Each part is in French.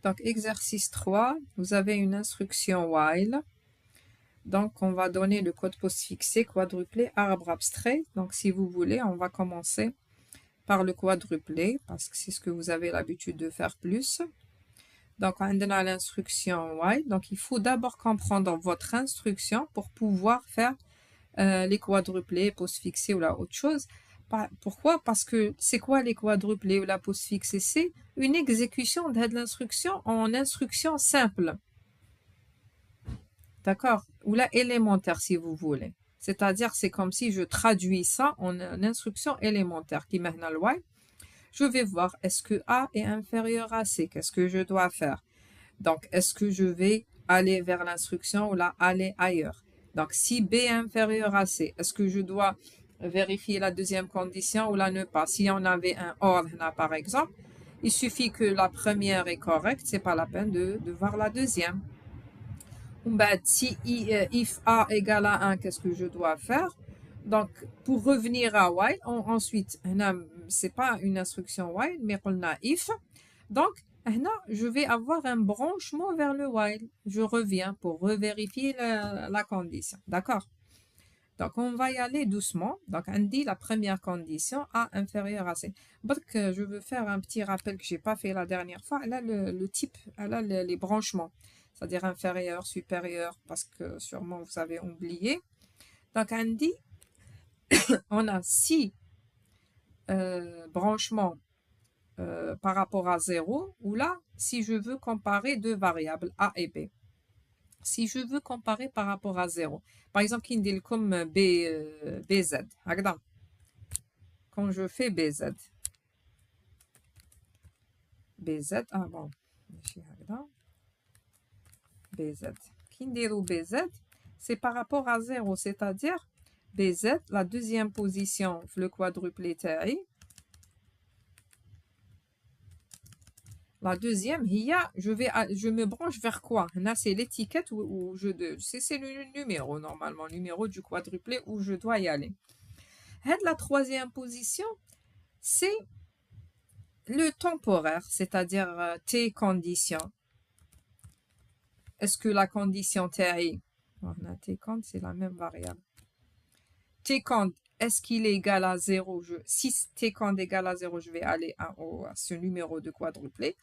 Donc, exercice 3, vous avez une instruction while. Donc, on va donner le code postfixé quadruplé arbre abstrait. Donc, si vous voulez, on va commencer par le quadruplé parce que c'est ce que vous avez l'habitude de faire plus. Donc, on a l'instruction while. Donc, il faut d'abord comprendre votre instruction pour pouvoir faire les quadruplés, postfixés ou la autre chose. Pourquoi? Parce que c'est quoi les quadruplés ou la postfixée? C'est une exécution de l'instruction en instruction simple. D'accord? Ou la élémentaire si vous voulez. C'est-à-dire, c'est comme si je traduis ça en instruction élémentaire. Qui maintenant le while. Je vais voir, est-ce que A est inférieur à C? Qu'est-ce que je dois faire? Donc, est-ce que je vais aller vers l'instruction ou là, aller ailleurs? Donc, si B est inférieur à C, est-ce que je dois vérifier la deuxième condition ou là ne pas? Si on avait un OR là, par exemple, il suffit que la première est correcte, c'est pas la peine de voir la deuxième. Si if A égale à 1, qu'est-ce que je dois faire? Donc, pour revenir à while, ensuite, c'est pas une instruction while, mais on a if. Donc, je vais avoir un branchement vers le while. Je reviens pour revérifier la condition. D'accord? Donc, on va y aller doucement. Donc, on dit la première condition A inférieur à C. Donc, je veux faire un petit rappel que j'ai pas fait la dernière fois. Elle a le type, elle a les branchements. C'est-à-dire inférieur, supérieur, parce que sûrement vous avez oublié. Donc, on dit, on a 6 branchements par rapport à 0, ou là, si je veux comparer deux variables, A et B. Si je veux comparer par rapport à 0, par exemple, qui dit comme BZ, quand je fais BZ, ah bon, BZ, qui dit BZ, c'est par rapport à 0, c'est-à-dire BZ, la deuxième position, le quadruplé TI. La deuxième, je me branche vers quoi? Là, c'est l'étiquette où c'est le numéro, normalement, le numéro du quadruplé où je dois y aller. La troisième position, c'est le temporaire, c'est-à-dire T condition. Est-ce que la condition TI, on a T compte, c'est la même variable. T compte, est-ce qu'il est égal à 0? Si T compte est égal à 0, je vais aller à ce numéro de quadruplé.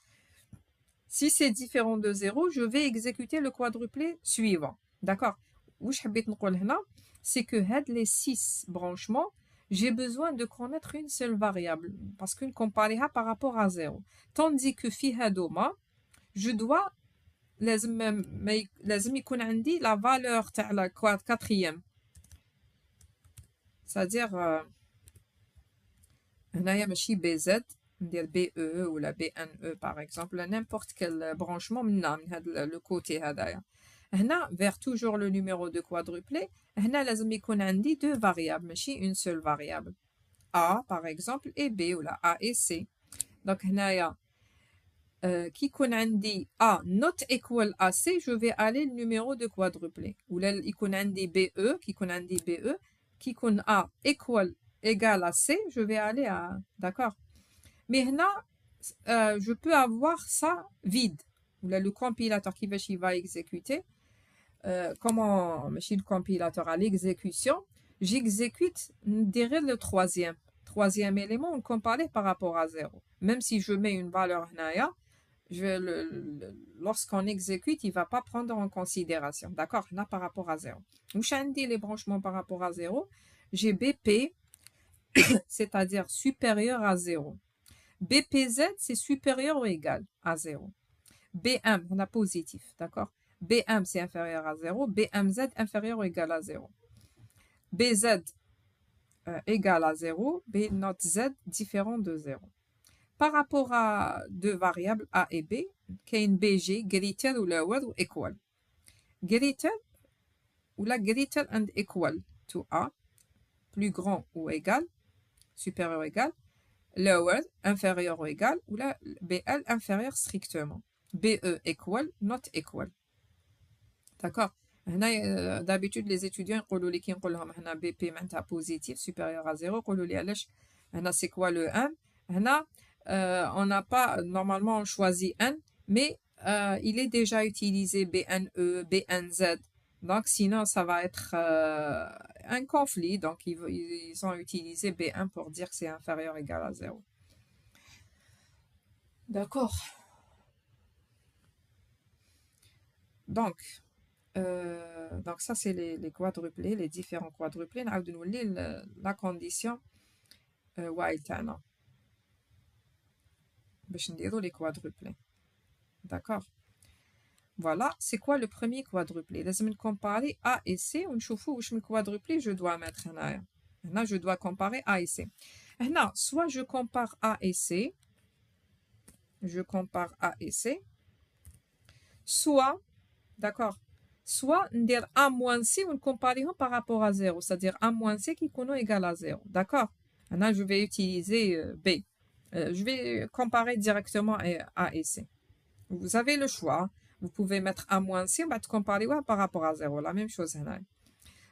Si c'est différent de 0, je vais exécuter le quadruplé suivant. D'accord? C'est que les 6 branchements, j'ai besoin de connaître une seule variable parce qu'une comparer par rapport à 0. Tandis que Fihadoma, je dois لازم يكون عندي la valeur تاع la quatrième. C'est-à-dire هنايا ماشي BZ ندير BE ou la BNE par exemple, n'importe quel branchement من هذا le côté هذايا. هنا vers toujours le numéro de quadruplé, هنا لازم يكون عندي deux variables ماشي une seule variable. A par exemple et B ou la A et C. Donc هنايا qui يكون عندي A not equal à C, je vais aller le numéro de quadruplé. Ou là يكون عندي BE, qui يكون عندي BE, qui يكون A égal à C, je vais aller à... D'accord? Mais là, je peux avoir ça vide. Ou là, le compilateur qui va exécuter. Comment le compilateur à l'exécution, j'exécute derrière le troisième élément, on compare par rapport à 0. Même si je mets une valeur naya, lorsqu'on exécute, il ne va pas prendre en considération. D'accord? Là, par rapport à 0. Où j'ai les branchements par rapport à 0, j'ai BP, c'est-à-dire supérieur à 0. BPZ, c'est supérieur ou égal à 0. BM, on a positif, d'accord? BM, c'est inférieur à 0. BMZ, inférieur ou égal à 0. BZ, égal à 0. B not Z, différent de 0. Par rapport à deux variables A et B, qu'un BG, greater ou lower ou equal. Greater ou la greater and equal to A, plus grand ou égal, supérieur ou égal. Lower, inférieur ou égal, ou la BL, inférieur strictement. BE, equal, not equal. D'accord? D'habitude, les étudiants, ils disent BP positif, supérieur à 0. C'est quoi le 1? On n'a pas, normalement, on choisit 1, mais il est déjà utilisé BNE, BNZ. Donc, sinon, ça va être un conflit. Donc, ils ont utilisé B1 pour dire que c'est inférieur ou égal à 0. D'accord. Donc ça, c'est les quadruplés, les différents quadruplés. نعاود نولي la condition while تاعنا باش نديرو les quadruplés. D'accord. Voilà, c'est quoi le premier quadruplé? لازم comparer A et C ونشوفو واش من quadruplé je dois mettre هنايا. هنا je dois comparer A et C. هنا soit je compare A et C, je compare A et C, soit, d'accord, soit ندير A moins C ou comparer par rapport à 0, c'est-à-dire A moins C qui est égal à 0, d'accord. Maintenant, je vais utiliser B. Je vais comparer directement A et C. Vous avez le choix. Vous pouvez mettre A moins C, on va comparer par rapport à 0, la même chose.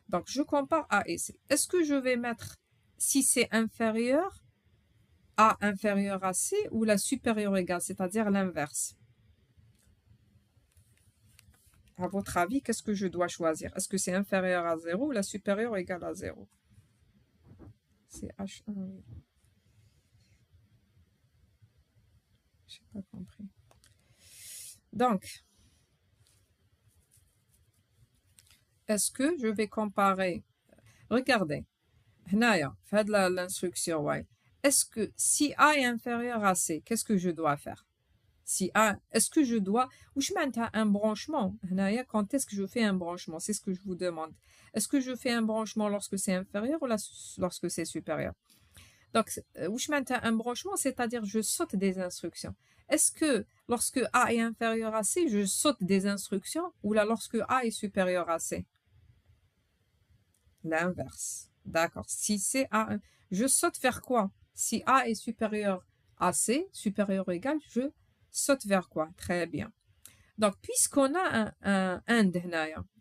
Donc, je compare A et C. Est-ce que je vais mettre si c'est inférieur, A inférieur à C ou la supérieure égale, c'est-à-dire l'inverse? À votre avis, qu'est-ce que je dois choisir? Est-ce que c'est inférieur à 0 ou la supérieure égale à 0? C'est H1. Je n'ai pas compris. Donc, est-ce que je vais comparer? Regardez, l'instruction while. Est-ce que si A est inférieur à C, qu'est-ce que je dois faire? Si A, est-ce que je dois, ou je mets un branchement? Quand est-ce que je fais un branchement? C'est ce que je vous demande. Est-ce que je fais un branchement lorsque c'est inférieur ou lorsque c'est supérieur? Donc, où je mets un branchement, c'est-à-dire je saute des instructions. Est-ce que lorsque A est inférieur à C, je saute des instructions ou là lorsque A est supérieur à C? L'inverse. D'accord. Si c'est A, je saute vers quoi? Si A est supérieur à C, supérieur ou égal, je saute vers quoi? Très bien. Donc, puisqu'on a un AND,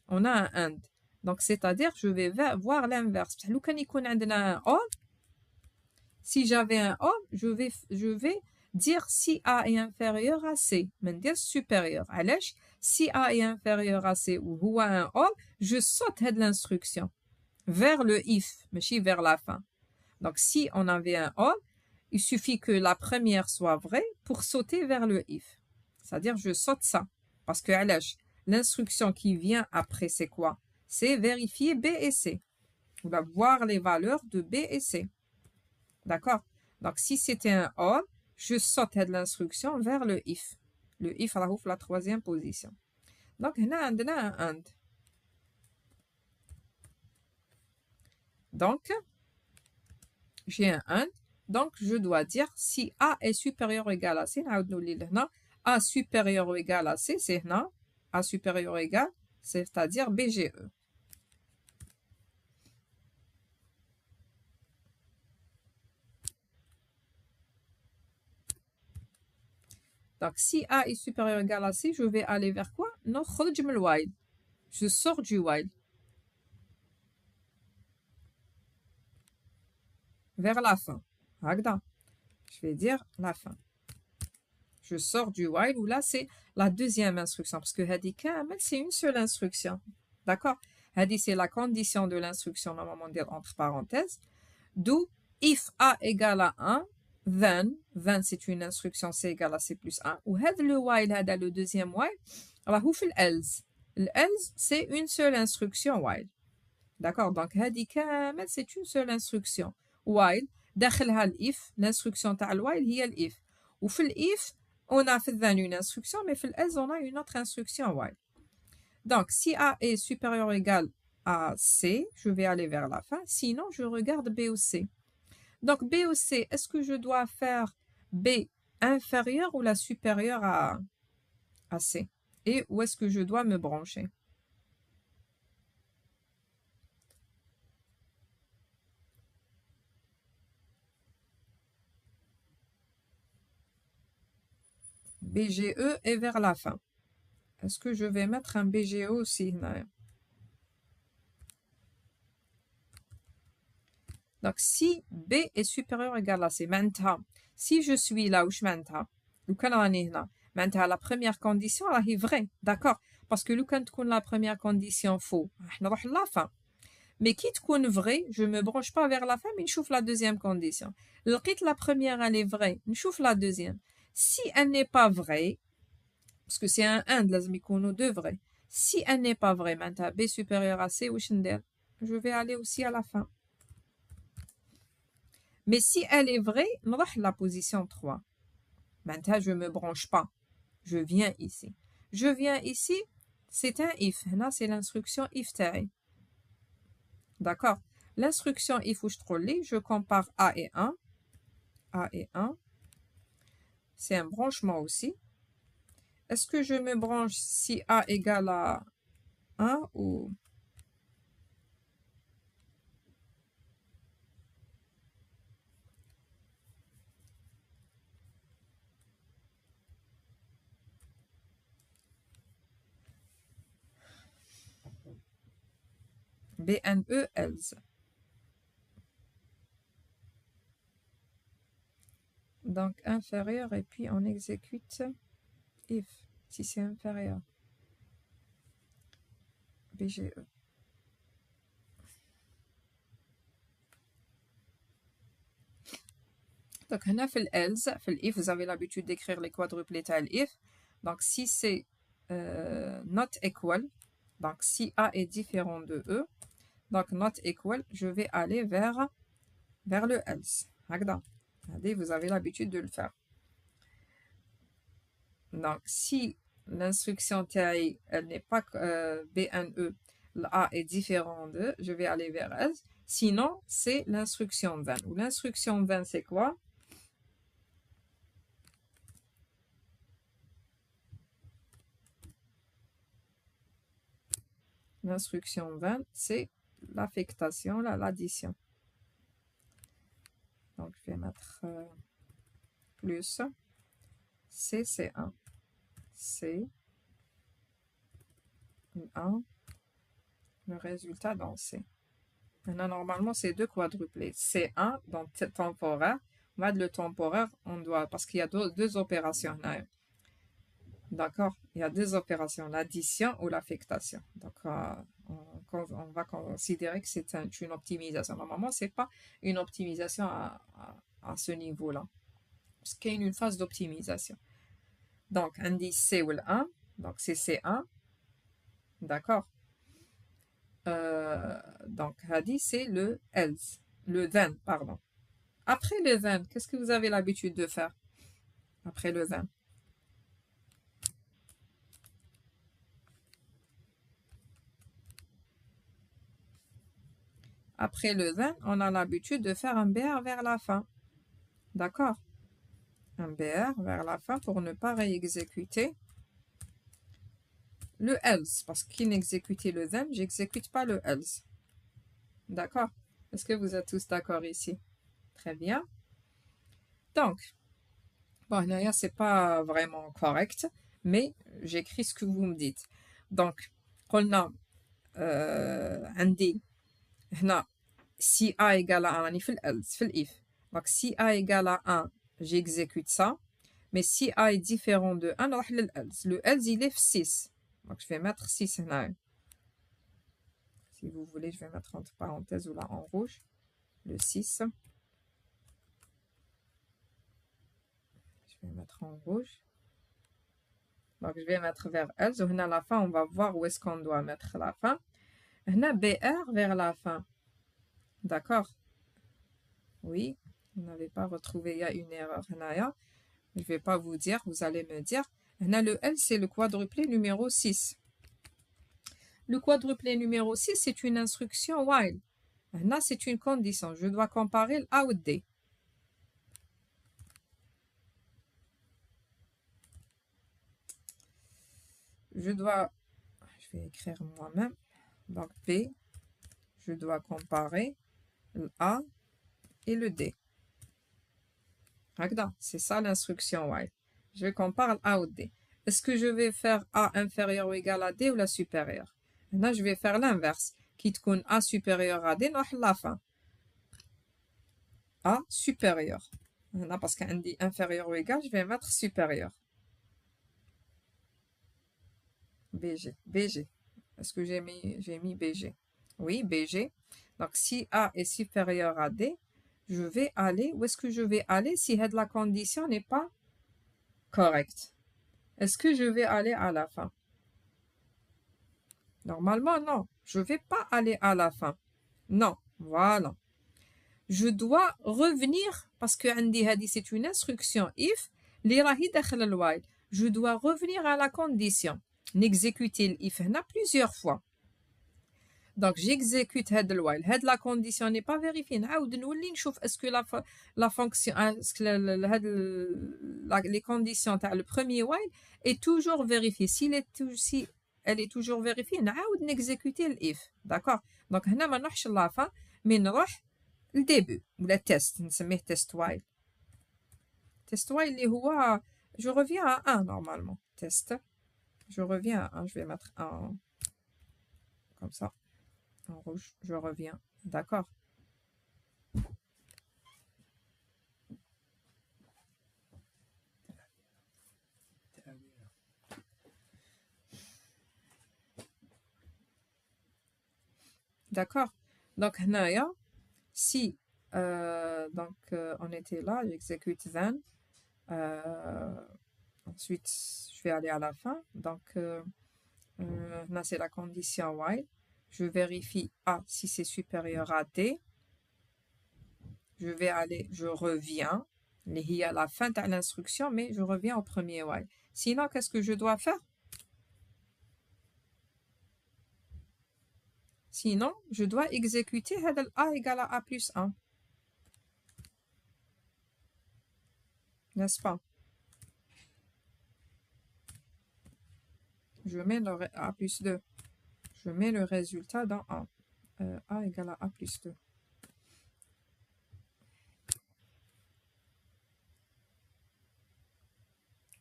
on a un AND. Donc, c'est-à-dire, je vais voir l'inverse. Si j'avais un O, je vais dire si A est inférieur à C. Mais dire supérieur. Alors, si A est inférieur à C ou un O, je saute de l'instruction vers le if, mais vers la fin. Donc, si on avait un or, il suffit que la première soit vraie pour sauter vers le if. C'est-à-dire, je saute ça. Parce que l'instruction qui vient après, c'est quoi? C'est vérifier B et C. On va voir les valeurs de B et C. D'accord? Donc, si c'était un or, je sautais de l'instruction vers le if. Le if, la troisième position. Donc, on a un and. Donc, j'ai un AND, donc je dois dire si A est supérieur ou égal à C, A supérieur ou égal à C, c'est A supérieur ou égal, c'est-à-dire BGE. Donc, si A est supérieur ou égal à C, je vais aller vers quoi? Non, while. Je sors du while. Vers la fin. Je vais dire la fin. Je sors du while, où là, c'est la deuxième instruction, parce que c'est une seule instruction. D'accord? C'est la condition de l'instruction, normalement, dire entre parenthèses. D'où, if A égale à 1, then c'est une instruction C égale à C plus 1. Ou le while, le deuxième while, alors, où fait else? Else, c'est une seule instruction while. D'accord? Donc, c'est une seule instruction. While, داخلها if, l'instruction تاع while هي if. Ou في if, on a fait une instruction, mais في else, on a une autre instruction while. Donc, si A est supérieur ou égal à C, je vais aller vers la fin. Sinon, je regarde B ou C. Donc, B ou C, est-ce que je dois faire B inférieur ou la supérieure à C? Et où est-ce que je dois me brancher? BGE est vers la fin. Est-ce que je vais mettre un BGE aussi? Donc, si B est supérieur ou égal à C, maintenant, si je suis là où je suis maintenant, معناتها la première condition راهي vraie, d'accord, parce que لو كان تكون la première condition faux راح نروح la fin. Mais qui تكون vrai, je me branche pas vers la fin, mais نشوف la deuxième condition. لقيت la première elle est vraie, نشوف la deuxième. Si elle n'est pas vraie, parce que c'est un 1 لازم يكونوا deux vrais. Si elle n'est pas vraie, معناتها B supérieur à C, واش ندير؟ Je vais aller aussi à la fin. Mais si elle est vraie, نروح la position 3. Maintenant, je ne me branche pas. Je viens ici. Je viens ici, c'est un if. Là, c'est l'instruction if تاعي. D'accord? L'instruction if où je compare A et 1. A et 1. C'est un branchement aussi. Est-ce que je me branche si A égale à 1 ou... BNE else. Donc inférieur et puis on exécute if si c'est inférieur. BGE. Donc, on a fait else, fait if, vous avez l'habitude d'écrire les quadruplets tel if. Donc, si c'est not equal, donc si A est différent de E, donc not equal, je vais aller vers le else. Regardez, vous avez l'habitude de le faire. Donc, si l'instruction TI, elle n'est pas BNE, A est différent de, je vais aller vers else. Sinon, c'est l'instruction 20. Ou l'instruction 20, c'est quoi? L'instruction 20, c'est l'affectation, l'addition. Donc, je vais mettre plus C, C1. C, 1, le résultat dans C. Maintenant, normalement, c'est deux quadruplés. C1 dans temporaire. On va de le temporaire, on doit, parce qu'il y a deux opérations. D'accord? Il y a deux opérations, l'addition ou l'affectation. Donc, on va considérer que c'est une optimisation. Normalement, ce n'est pas une optimisation à ce niveau-là. Parce qu'il y a une phase d'optimisation. Donc, indice C ou le 1. Donc, c'est C1. D'accord? Donc, Hadi, c'est le else. Le then, pardon. Après le then, qu'est-ce que vous avez l'habitude de faire? Après le then. Après le then, on a l'habitude de faire un BR vers la fin. D'accord? Un BR vers la fin pour ne pas réexécuter le else. Parce qu'il n'exécutait le then, j'exécute pas le else. D'accord? Est-ce que vous êtes tous d'accord ici? Très bien. Donc, bon, là, c'est pas vraiment correct, mais j'écris ce que vous me dites. Donc, on a عندي هنا si A égale à 1 راني في الelse في الif. Donc si A égale à 1, j'exécute ça. Mais si A est différent de 1, نروح للelse. Le else, il est 6. Donc je vais mettre 6 هنا. Si vous voulez, je vais mettre entre parenthèses ou là en rouge. Le 6. Je vais mettre en rouge. Donc je vais mettre vers else. Et à la fin, on va voir où est-ce qu'on doit mettre la fin. هنا BR vers la fin. D'accord? Oui, vous n'avez pas retrouvé, il y a une erreur. Je ne vais pas vous dire, vous allez me dire. Le L, c'est le quadruplé numéro 6. Le quadruplé numéro 6, c'est une instruction while. Là, c'est une condition. Je dois comparer le A ou le D. Je vais écrire moi-même. Donc, B, je dois comparer le A et le D. Regarde, c'est ça l'instruction while. Je compare le A ou D. Est-ce que je vais faire A inférieur ou égal à D ou la supérieure? Là, je vais faire l'inverse. Qui تكون A supérieur à D, نروح la fin. A supérieur. Là, parce qu'on dit inférieur ou égal, je vais mettre supérieur. BG, BG. Est-ce que j'ai mis BG? Oui, BG. Donc, si A est supérieur à D, je vais aller, où est-ce que je vais aller si la condition n'est pas correcte? Est-ce que je vais aller à la fin? Normalement, non. Je ne vais pas aller à la fin. Non, voilà. Je dois revenir, parce que c'est une instruction if, je dois revenir à la condition. N'exécuter l'if plusieurs fois. Donc, j'exécute le while. La condition n'est pas vérifiée. Est-ce que la fonction, est-ce que les conditions, le premier while est toujours vérifiée. Si elle est toujours vérifiée, on exécuter l'if. D'accord? Donc, on ne va pas la fin, mais on va le début, ou le test. On s'appelle test while. Test while, je reviens à 1 normalement. Test. Je reviens à 1. Je vais mettre 1 comme ça. En rouge, je reviens. D'accord. D'accord. Donc, si on était là, j'exécute then. Ensuite, je vais aller à la fin. Donc, là, c'est la condition while. Je vérifie A si c'est supérieur à D. Je vais aller, je reviens. Il y a la fin de l'instruction, mais je reviens au premier while. Sinon, qu'est-ce que je dois faire? Sinon, je dois exécuter A égale à A plus 1. N'est-ce pas? Je mets le A plus 2. Je mets le résultat dans A. A égale à A plus 2.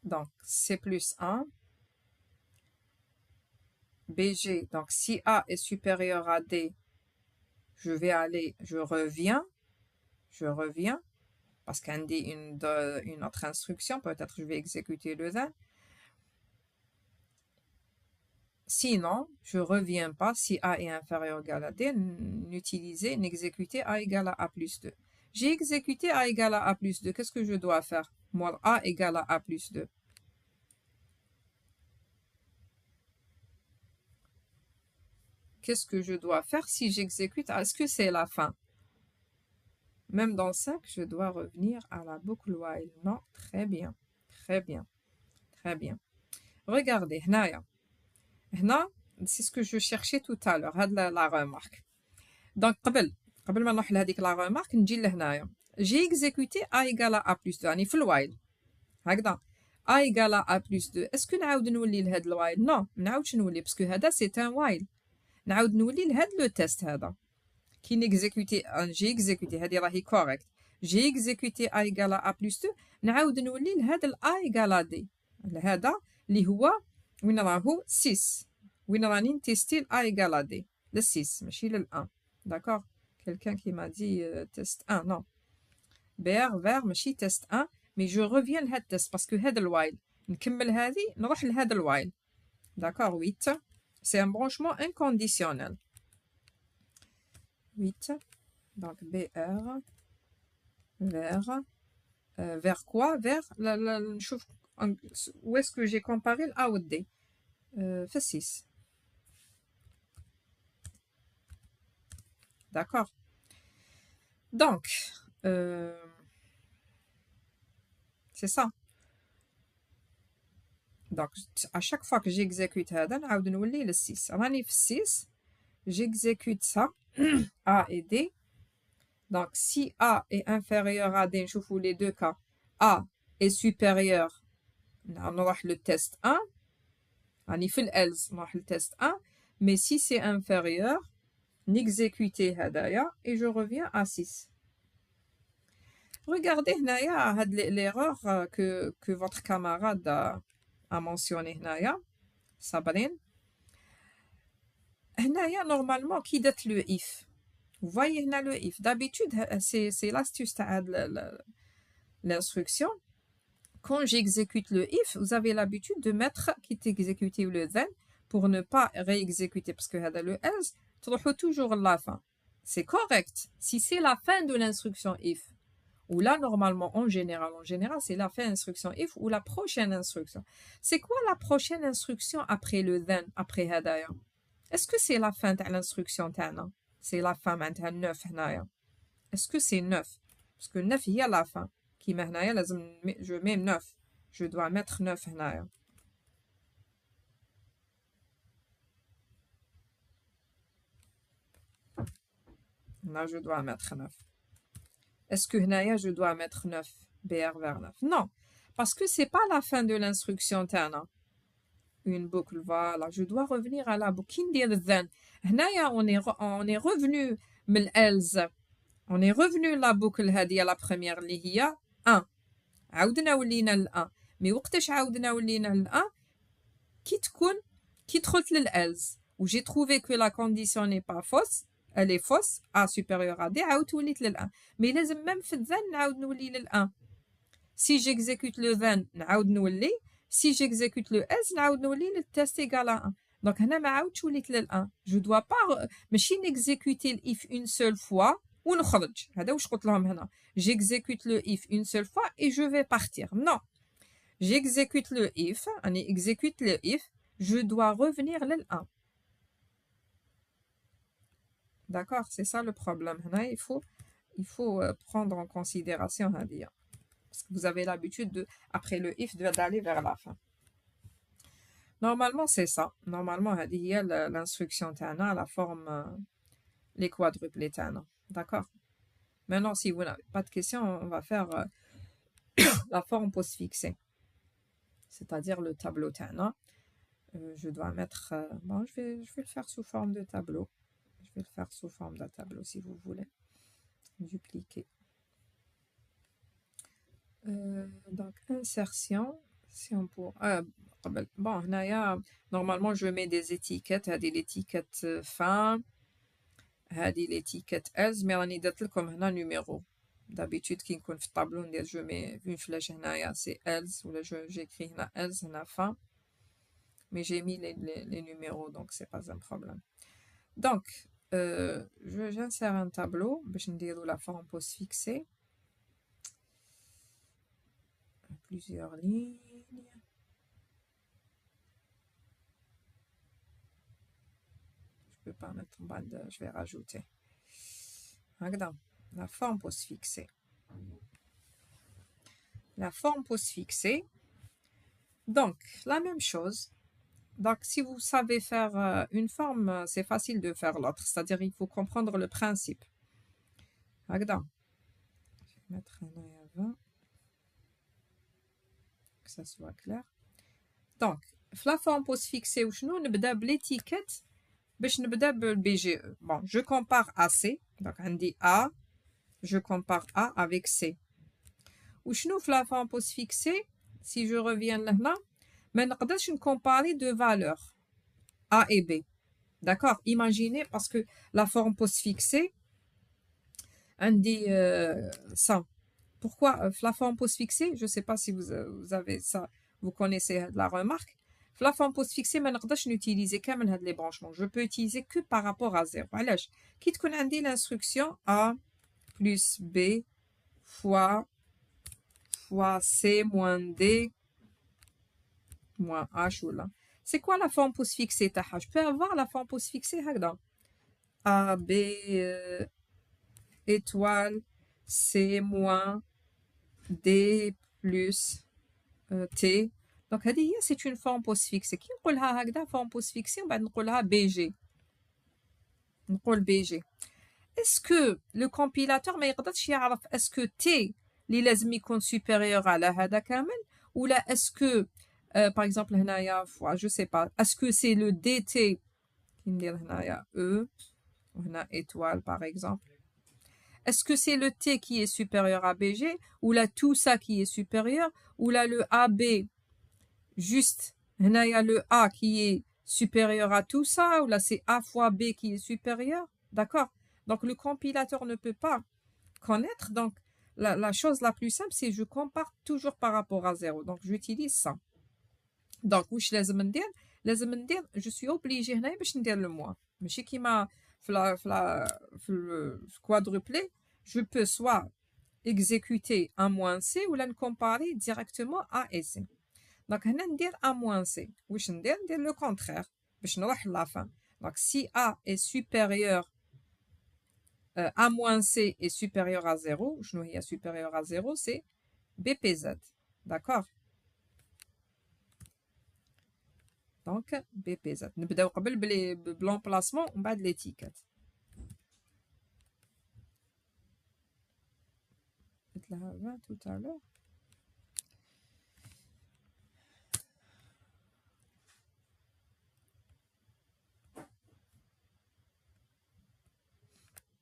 Donc, C plus 1. BG, donc si A est supérieur à D, je vais aller, je reviens, parce qu'on dit une autre instruction, peut-être je vais exécuter le then. Sinon, je ne reviens pas si A est inférieur ou égal à D, n'exécuter A égale à A plus 2. J'ai exécuté A égale à A plus 2, qu'est-ce que je dois faire? Moi, A égale à A plus 2. Qu'est-ce que je dois faire si j'exécute? Est-ce que c'est la fin? Même dans 5, je dois revenir à la boucle while. Non, très bien, très bien, très bien. Regardez, c'est ce que je cherchais tout à l'heure, la remarque. Donc, قبل ما نروح لهذيك la remarque, نجي لهنايا. J'ai exécuté A égale à A plus 2, يعني في الوايل. هكذا. A égale à A plus 2. Est-ce que نعاود نولي لهذا الوايل؟ Non, ما نعاودش نولي, parce que هذا c'est un while. نعاود نولي لهذا le test هذا. Qui n'exécutait, j'ai exécuté, هذه راهي correct. J'ai exécuté A égale à A plus 2, نعاود نولي لهذا A égale à D. هذا اللي هو وين راهو 6. وين راني نتيستي A égale à D. Le 6 ماشي لل 1. D'accord? Quelqu'un qui m'a dit test 1, non. BR vers ماشي test 1, mais je reviens لهذا test parce que هذا الوايل. نكمل هذه نروح لهذا الوايل. D'accord? 8. C'est un branchement inconditionnel. 8. Donc, BR vers quoi? Vers où est-ce que j'ai comparé le A ou le D? Fait 6. D'accord. Donc, c'est ça. Donc, à chaque fois que j'exécute هذا نعاود نولي le 6. راني في 6. J'exécute ça. A et D. Donc, si A est inférieur à D, je vous les deux cas. A est supérieur. On aura le test 1. On y fait le test 1. Mais si c'est inférieur, n'exécutez hadaya et je reviens à 6. Regardez l'erreur que votre camarade a mentionné. Sabrine. Normalement, qui dit le if? Vous voyez le if. D'habitude, c'est l'astuce de l'instruction. Quand j'exécute le if, vous avez l'habitude de mettre qui exécuté le then pour ne pas réexécuter, parce que le else, تروحوا toujours à la fin. C'est correct si c'est la fin de l'instruction if. Ou là, normalement, en général, c'est la fin de l'instruction if ou la prochaine instruction. C'est quoi la prochaine instruction après le then, après hadaya? Est-ce que c'est la fin de l'instruction tana? C'est la fin maintenant 9 هنايا. Est-ce que c'est 9? Parce que 9 il y a la fin. Qui هنايا لازم je mets 9. Je dois mettre 9 هنايا. Là, je dois mettre 9. Est-ce que هنايا je dois mettre 9? BR vers 9. Non, parce que c'est pas la fin de l'instruction tana. Une boucle, voilà. Je dois revenir à la boucle. Qui dit le then? هنايا on est revenu من else. On est revenu la boucle هذه la première اللي هي 1. عاودنا ولينا ل 1. Mais وقتاش عاودنا ولينا ل 1 كي دخلت للelse où j'ai trouvé que la condition n'est pas fausse, elle est fausse, A supérieur à D, عاودت وليت لل 1. Mais لازم même في الذن نعاود نولي لل 1. Si j'exécute le then نعاود نولي, si j'exécute le else نعاود نولي لل test égal à 1. Donc هنا ما عاودتش وليت لل 1. Je dois pas ماشي نexécuter ال if une seule fois ونخرج. هذا واش قلت لهم هنا. J'exécute le if une seule fois et je vais partir. Non. J'exécute le if, on exécute le if, je dois revenir lil 1. D'accord, c'est ça le problème. Il faut prendre en considération هذه. Parce que vous avez l'habitude de, après le if, d'aller vers la fin. Normalement, c'est ça. Normalement, هذه هي l'instruction تاعنا, la forme, les quadruplés تاعنا. D'accord. Maintenant, si vous n'avez pas de questions, on va faire la forme postfixée. C'est-à-dire le tableau tana. Je dois mettre... bon, je vais le faire sous forme de tableau. Je vais le faire sous forme d'un tableau, si vous voulez. Dupliquer. Donc, insertion. Si on peut... bon, normalement, je mets des étiquettes. L'étiquette fin. L'étiquette else. Mais on est comme un numéro. D'habitude, qui compte le tableau, je mets une flèche c'est else, ou j'écris else, fin. Mais j'ai mis les numéros, donc c'est pas un problème. Donc, j'insère un tableau, je vais dire la forme postfixée. Plusieurs lignes. Je peux pas mettre en bas je vais rajouter. Regarde. La forme postfixée. La forme postfixée. Donc, la même chose. Donc, si vous savez faire une forme, c'est facile de faire l'autre. C'est-à-dire, il faut comprendre le principe. Regarde. Je vais mettre un œil avant. Que ça soit clair. Donc, la forme postfixée, nous نبدأ l'étiquette. باش نبدأ BGE. Bon, je compare à C. Donc, on dit A. Je compare A avec C. Ou شنو في la forme postfixée, si je reviens là, mais نقدرش comparer deux valeurs A et B. D'accord? Imaginez, parce que la forme postfixée, on dit ça. Pourquoi la forme postfixée? Je ne sais pas si vous avez ça, vous connaissez la remarque. La forme postfixée, ما نقدرش n'utiliser كامل هاد les branchements. Je peux utiliser que par rapport à 0. علاش؟ كي تكون عندي l'instruction A plus B fois C moins D moins H ou là. C'est quoi la forme postfixée تاعها? Je peux avoir la forme postfixée هكذا. A, B, étoile, C moins D plus T. Donc c'est une forme postfixée. كي نقولها هكذا forme postfixée وبعد نقولها BG. نقول BG. Est-ce que le compilateur ما يقدرش يعرف est-ce que T اللي لازم يكون supérieur على هذا كامل ou là est-ce que par exemple هنايا je sais pas est-ce que c'est le DT qui ندير هنايا E وهنا étoile par exemple est-ce que c'est le T qui est supérieur à BG ou là tout ça qui est supérieur ou là le AB juste هنايا le A qui est supérieur à tout ça ou là c'est A fois B qui est supérieur d'accord. Donc, le compilateur ne peut pas connaître. Donc, la chose la plus simple, c'est que je compare toujours par rapport à 0. Donc, j'utilise ça. Donc, où je laisse me dire, لازم ندير je suis obligé هنايا باش ندير le moins ماشي كيما في quadruplé je peux soit exécuter A moins C ou la comparer directement A et C. Donc هنا ندير A moins C واش ندير le contraire باش نروح la fin. Donc si A est supérieur A moins C est supérieur à 0, شنو هي supérieur à 0 c'est BPZ. D'accord. Donc BPZ نبداو قبل بلomplacement ومن بعد l'étiquette. قلت لها 20 tout à l'heure.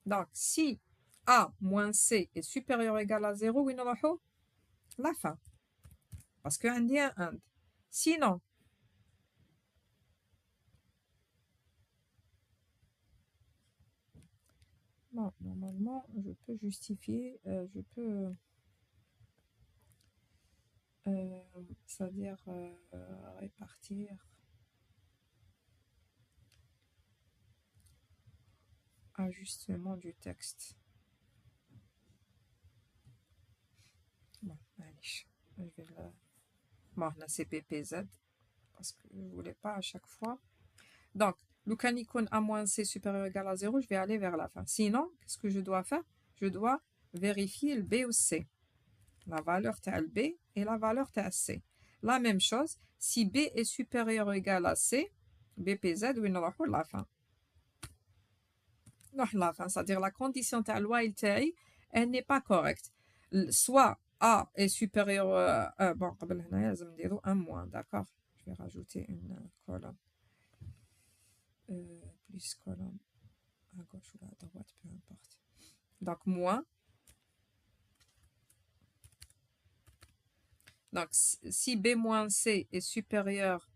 Donc, si A moins C est supérieur ou égal à 0, oui, non, la fin. Parce qu'il y a un AND. Sinon, bon, normalement, je peux justifier, je peux, c'est-à-dire répartir. Ajustement du texte. Bon, allez, je vais le... Bon, là, c'est PPZ, parce que je ne voulais pas à chaque fois. Donc, le canicon A moins C supérieur ou égal à 0, je vais aller vers la fin. Sinon, qu'est-ce que je dois faire? Je dois vérifier le B ou C. La valeur de B et la valeur de C. La même chose, si B est supérieur ou égal à C, BPZ, oui, on va la fin. La fin, c'est-à-dire la condition de loi elle n'est pas correcte. Soit A est supérieur à... bon, un moins, d'accord. Je vais rajouter une colonne. Plus colonne à gauche ou à droite, peu importe. Donc, moins. Donc, si B moins C est supérieur...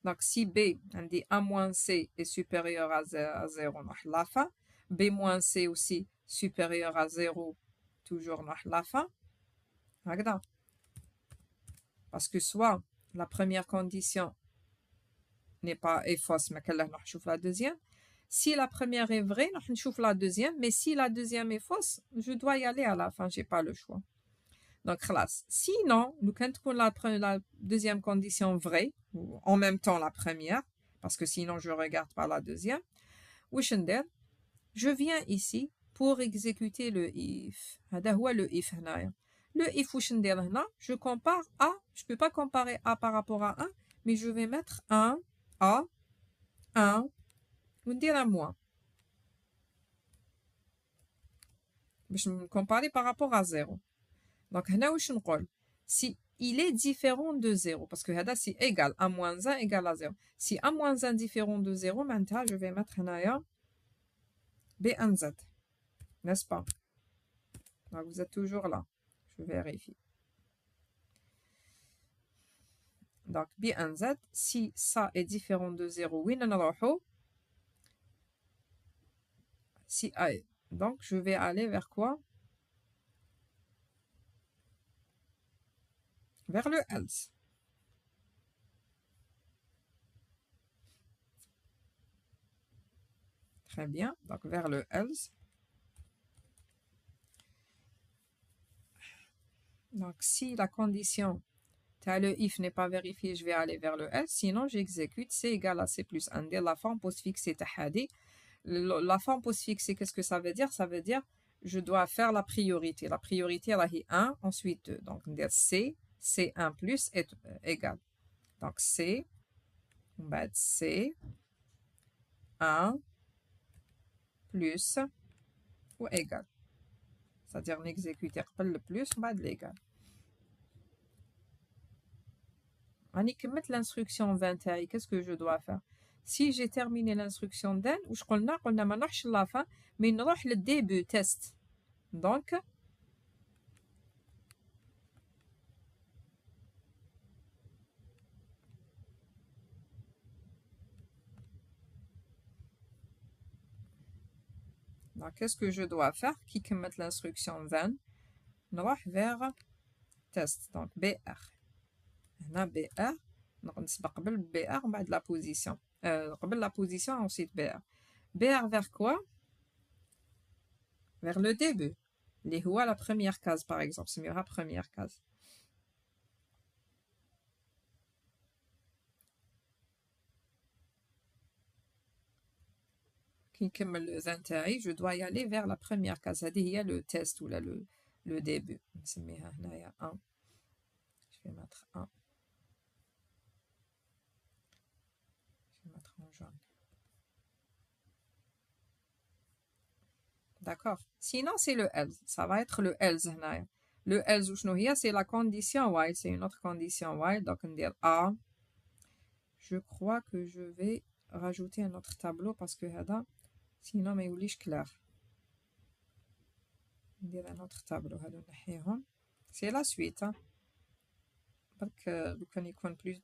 Donc, si B, on dit A moins C est supérieur à 0, on a la fin. B moins C aussi supérieur à 0, toujours on a la fin. Regarde. Parce que soit la première condition est fausse, mais qu'elle a la deuxième. Si la première est vraie, on chouffe la deuxième. Mais si la deuxième est fausse, je dois y aller à la fin, je n'ai pas le choix. Donc, classe. Sinon, nous quand la deuxième condition vraie, ou en même temps la première, parce que sinon je regarde pas la deuxième, je viens ici pour exécuter le if. Le if le if je compare A, je ne peux pas comparer A par rapport à 1, mais je vais mettre 1, A, 1, ou dire à moins. Je vais me comparer par rapport à 0. Donc, si il est différent de 0, parce que c'est égal, A moins 1 égale à 0. Si A moins 1 différent de 0, maintenant, je vais mettre B1Z. N'est-ce pas? Donc, vous êtes toujours là. Je vérifie. Donc, B1Z, si ça est différent de 0, oui, non, non, si A est. Donc, je vais aller vers quoi? Vers le else. Très bien. Donc, vers le else. Donc, si la condition le if n'est pas vérifié, je vais aller vers le else. Sinon, j'exécute C égale à C plus 1. La forme postfixée tahadi. La forme postfixée, qu'est-ce que ça veut dire? Ça veut dire je dois faire la priorité. La priorité, elle est 1, ensuite 2. Donc, C, C1 plus est égal. Donc, C, on va être C, 1 plus ou égal. C'est-à-dire, on exécute le plus, on va de l'égal. On mettre l'instruction 20, qu'est-ce que je dois faire? Si j'ai terminé l'instruction d'un, ou je connais la fin, mais on va le début test. Donc, qu'est-ce que je dois faire? Qui peut mettre l'instruction 20? On va vers test, donc BR. هنا BR نسبق قبل BR بعد la position قبل la position ensuite BR. BR vers quoi? Vers le début. اللي هو la première case par exemple. سميوها première case. كي نكمل لو زان تاعي je dois y aller vers la première case. هذه هي le test ولا le début. نسميها هنايا 1. Je vais mettre 1. Je vais mettre en jaune. D'accord. Sinon, c'est le else. Ça va être le else. Le else, c'est la condition while. C'est une autre condition while. Donc, on dit A. Je crois que je vais rajouter un autre tableau parce que sinon, mais il clair. On dit un autre tableau. C'est la suite. Donc, il يكون plus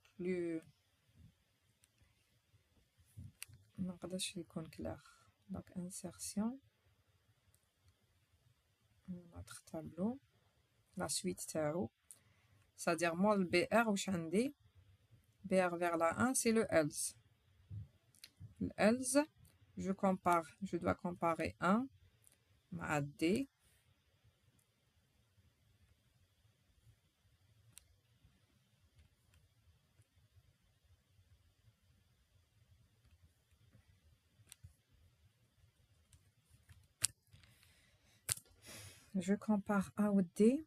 ما نقدرش يكون clair. Donc, insertion. Notre tableau. La suite تاعو. C'est-à-dire, moi, le BR, واش عندي BR vers la 1, c'est le else. Le else, je dois comparer 1 à D. Je compare A ou D.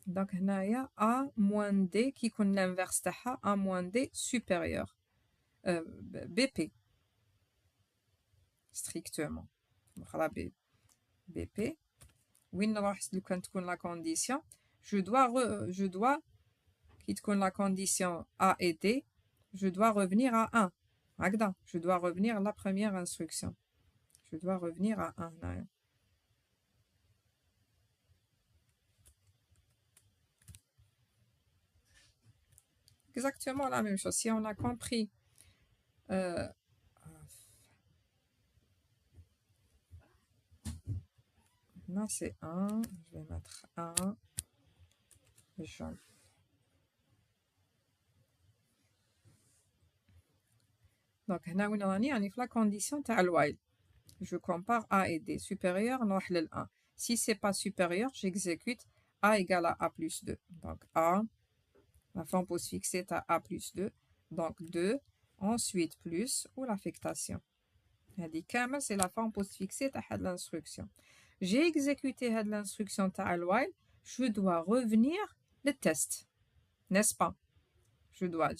Donc, il y a A moins D qui est l'inverse de A moins D supérieur. BP. Strictement. BP. Oui, quand la condition. Je dois, quitte la condition A et D, je dois revenir à 1. Je dois revenir à la première instruction. Je dois revenir à 1. Exactement la même chose. Si on a compris là c'est 1, je vais mettre 1 jaune. Donc هنا وين راني في la condition تاع الوايل. Je compare A et D supérieur نروح لل 1. Si c'est pas supérieur, j'exécute A égale à A plus 2. Donc A, la forme postfixée à A plus 2. Donc 2, ensuite plus ou l'affectation. C'est la forme postfixée de l'instruction. J'ai exécuté l'instruction de while, je dois revenir le test. N'est-ce pas? Je dois,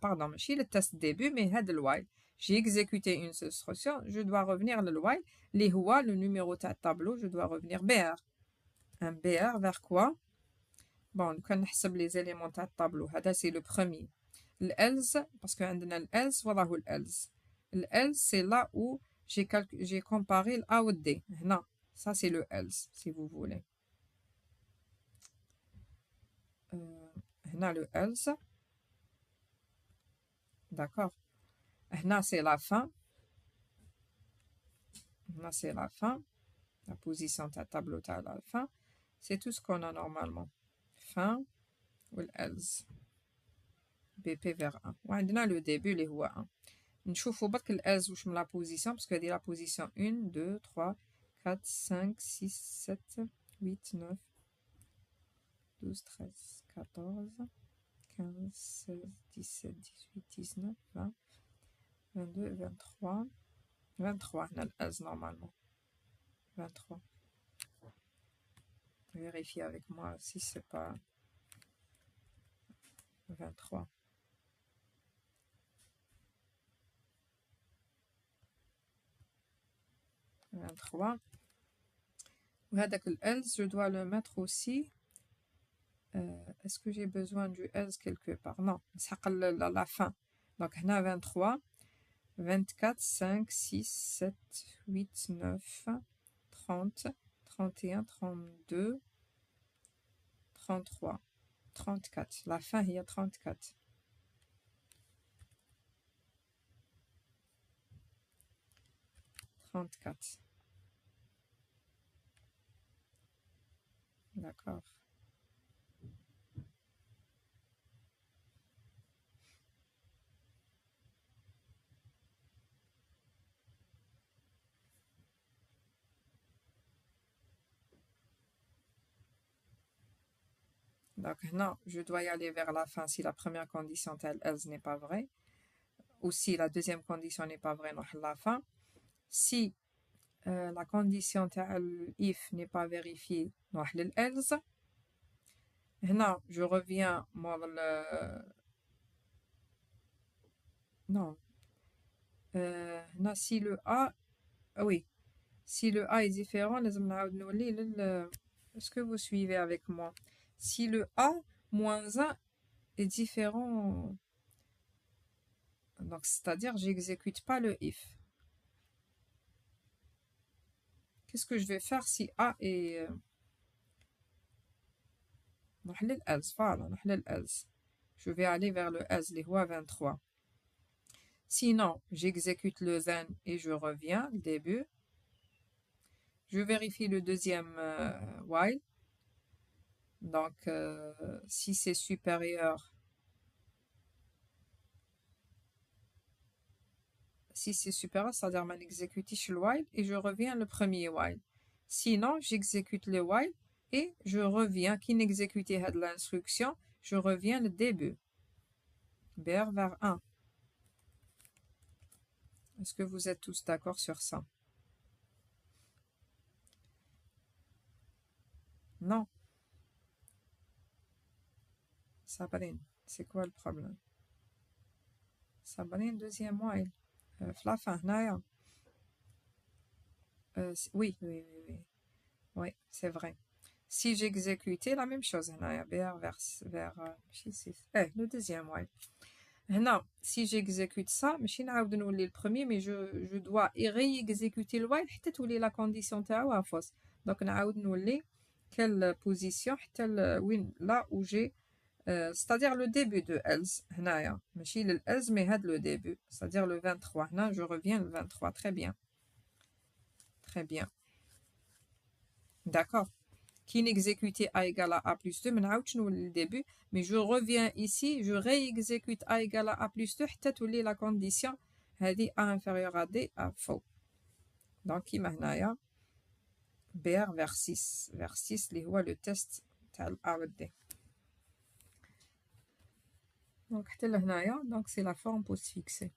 pardon, je suis le test début, mais le while. J'ai exécuté une instruction, je dois revenir le while. Le numéro de tableau, je dois revenir BR. Un BR vers quoi? Bon, on نحسب les éléments de tableau. C'est le premier. L'else, parce qu'on a l'else, voilà où l'else. L'else, c'est là où j'ai comparé le A ou D. Non, ça c'est le else, si vous voulez. Là, le else. D'accord. Là, c'est la fin. Là, c'est la fin. La position de tableau à la fin. C'est tout ce qu'on a normalement. Fin ou l'else. BP vers 1. On a le début, les هو 1. نشوفوا برك الألز واش من لا بوزيسيون باسكو هادي لا بوزيسيون 1 2 3 4 5 6 7 8 9 12 13 14 15 16 17 18 19 20 22 23 23 هنا الألز normalement 23. Vérifiez avec moi si c'est pas 23. وهذاك الelse je dois le mettre aussi. Est-ce que j'ai besoin du else quelque part? Non, c'est la fin. Donc, on a 23, 24, 5, 6, 7, 8, 9, 30, 31, 32, 33, 34. La fin, il y a 34. D'accord. Donc, non, je dois y aller vers la fin si la première condition telle else n'est pas vraie, ou si la deuxième condition n'est pas vraie, نروح la fin. Si la condition telle if n'est pas vérifiée, نروح else. هنا je reviens مور non. هنا si le A, oui, si le A est différent, لازم نعاود نولي est-ce que vous suivez avec moi? Si le A moins 1 est différent, donc c'est-à-dire j'exécute pas le if. Qu'est-ce que je vais faire si A est else, voilà, else. Je vais aller vers le else اللي هو 23. Sinon, j'exécute le then et je reviens, le début. Je vérifie le deuxième while. Donc, si c'est supérieur, c'est-à-dire que j'exécute le while et je reviens le premier while. Sinon, j'exécute le while et je reviens, qui n'exécutait pas de l'instruction, je reviens le début. BR vers 1. Est-ce que vous êtes tous d'accord sur ça? Non. Sabrine, c'est quoi le problème? Sabrine, deuxième while. La fin, oui, oui, oui, oui. Oui, c'est vrai. Si j'exécutais la même chose, BR vers le deuxième while. Non, si j'exécute ça, je le premier, mais je dois réexécuter le while حتى تولي la condition تاعو fausse. Donc نعاود نولي quelle position là où j'ai c'est-à-dire le début de else هنايا ماشي else mais هاد le début, c'est-à-dire le 23. Là, je reviens le 23. Très bien. Très bien. D'accord. Qui n'exécutait A égale à A plus 2, le début, mais je reviens ici, je réexécute A égale à A plus 2, peut-être la condition, elle dit A inférieur à D, à faux. Donc, il y a BR vers 6, qui est le test de A ou D. Donc, c'est la forme postfixée.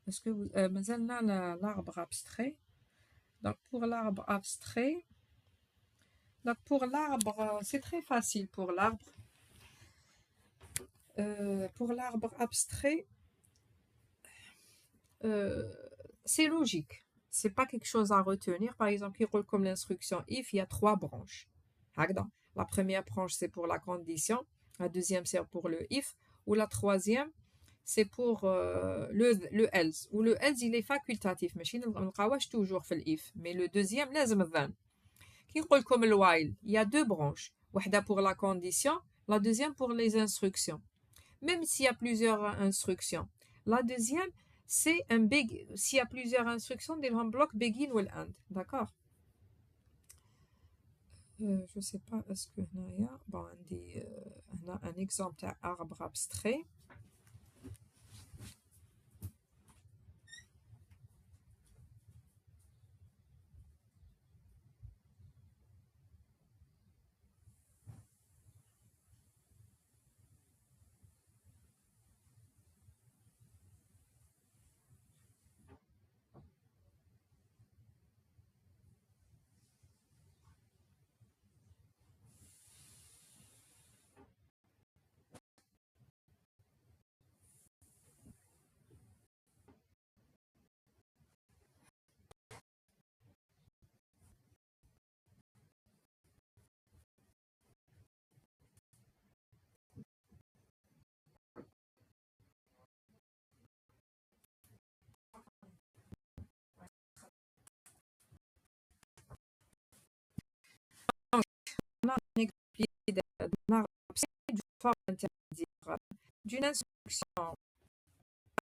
Est-ce que vous, maintenant, l'arbre abstrait. Donc, pour l'arbre abstrait, donc pour l'arbre, c'est très facile pour l'arbre. Pour l'arbre abstrait, c'est logique. C'est pas quelque chose à retenir. Par exemple, il roule comme l'instruction if, il y a 3 branches. La première branche, c'est pour la condition. La deuxième, c'est pour le if. Ou la troisième, c'est pour le else. Ou le else, il est facultatif. Mais toujours fait l'if. Mais le deuxième, لازم then. Qui roule comme le while, il y a 2 branches. Une pour la condition, la deuxième pour les instructions. Même s'il y a plusieurs instructions. La deuxième, c'est un big. S'il y a plusieurs instructions, il y a un bloc begin ou end. D'accord? Je ne sais pas, est-ce que bon, on a un exemple d'arbre abstrait. On a un exemple d'arbre abstrait d'une forme intermédiaire, d'une instruction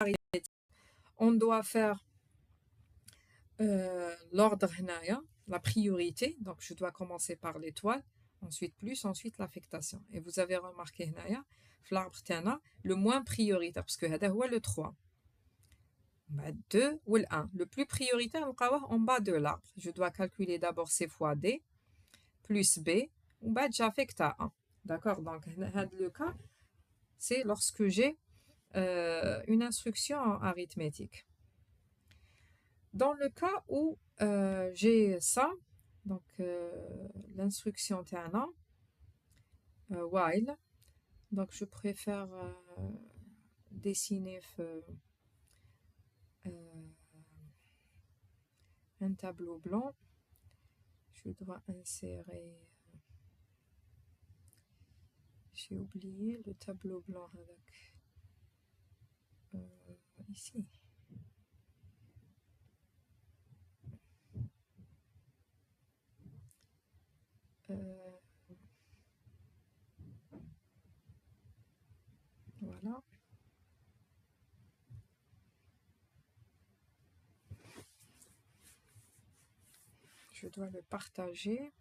arithmétique. On doit faire l'ordre la priorité. Donc, je dois commencer par l'étoile, ensuite plus, ensuite l'affectation. Et vous avez remarqué l'arbre le moins prioritaire, parce que c'est le 3. 2 ou le 1. Le plus prioritaire, en bas de l'arbre. Je dois calculer d'abord C fois D, plus B, ou j'affecte à 1. D'accord? Donc, le cas, c'est lorsque j'ai une instruction en arithmétique. Dans le cas où j'ai ça, donc l'instruction تاعنا while, donc je préfère dessiner un tableau blanc. Je dois insérer, j'ai oublié le tableau blanc avec ici. Voilà. Je dois le partager.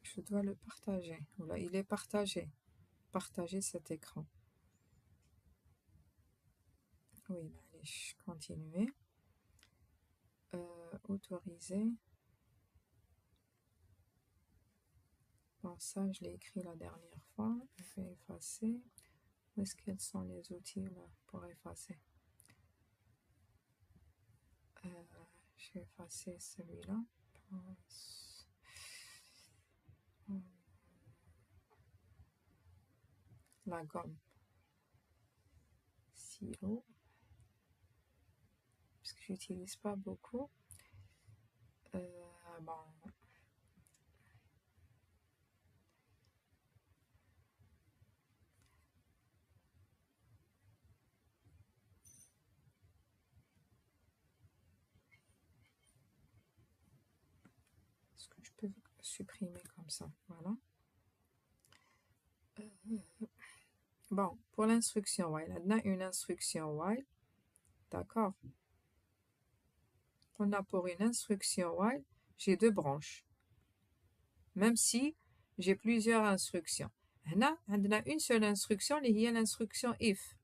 Je dois le partager. Voilà, il est partagé. Partager cet écran. Oui, allez, continuer. Autoriser. Bon, ça, je l'ai écrit la dernière fois. Je vais effacer. Où est-ce quels sont les outils là pour effacer? Je vais effacer celui-là. La gomme. Silo. Parce que j'utilise pas beaucoup. Bon. Est-ce que je peux supprimer comme ça? Voilà. Bon, pour l'instruction while, on a une instruction while. D'accord. On a pour une instruction while, j'ai deux branches. Même si j'ai plusieurs instructions. On a une seule instruction, qui est l'instruction if.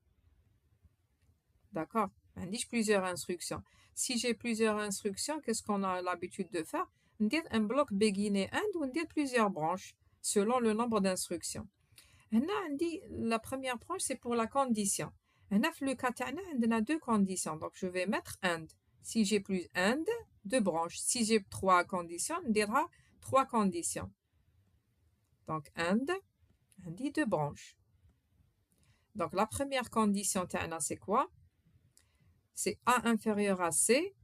D'accord? On dit plusieurs instructions. Si j'ai plusieurs instructions, qu'est-ce qu'on a l'habitude de faire? On dit un bloc beginner and ou on dit plusieurs branches selon le nombre d'instructions. On dit la première branche, c'est pour la condition. On a le cas on a deux conditions. Donc, je vais mettre and. Si j'ai plus and, deux branches. Si j'ai trois conditions, on dira trois conditions. Donc, and, on dit deux branches. Donc, la première condition, c'est quoi? C'est A inférieur à C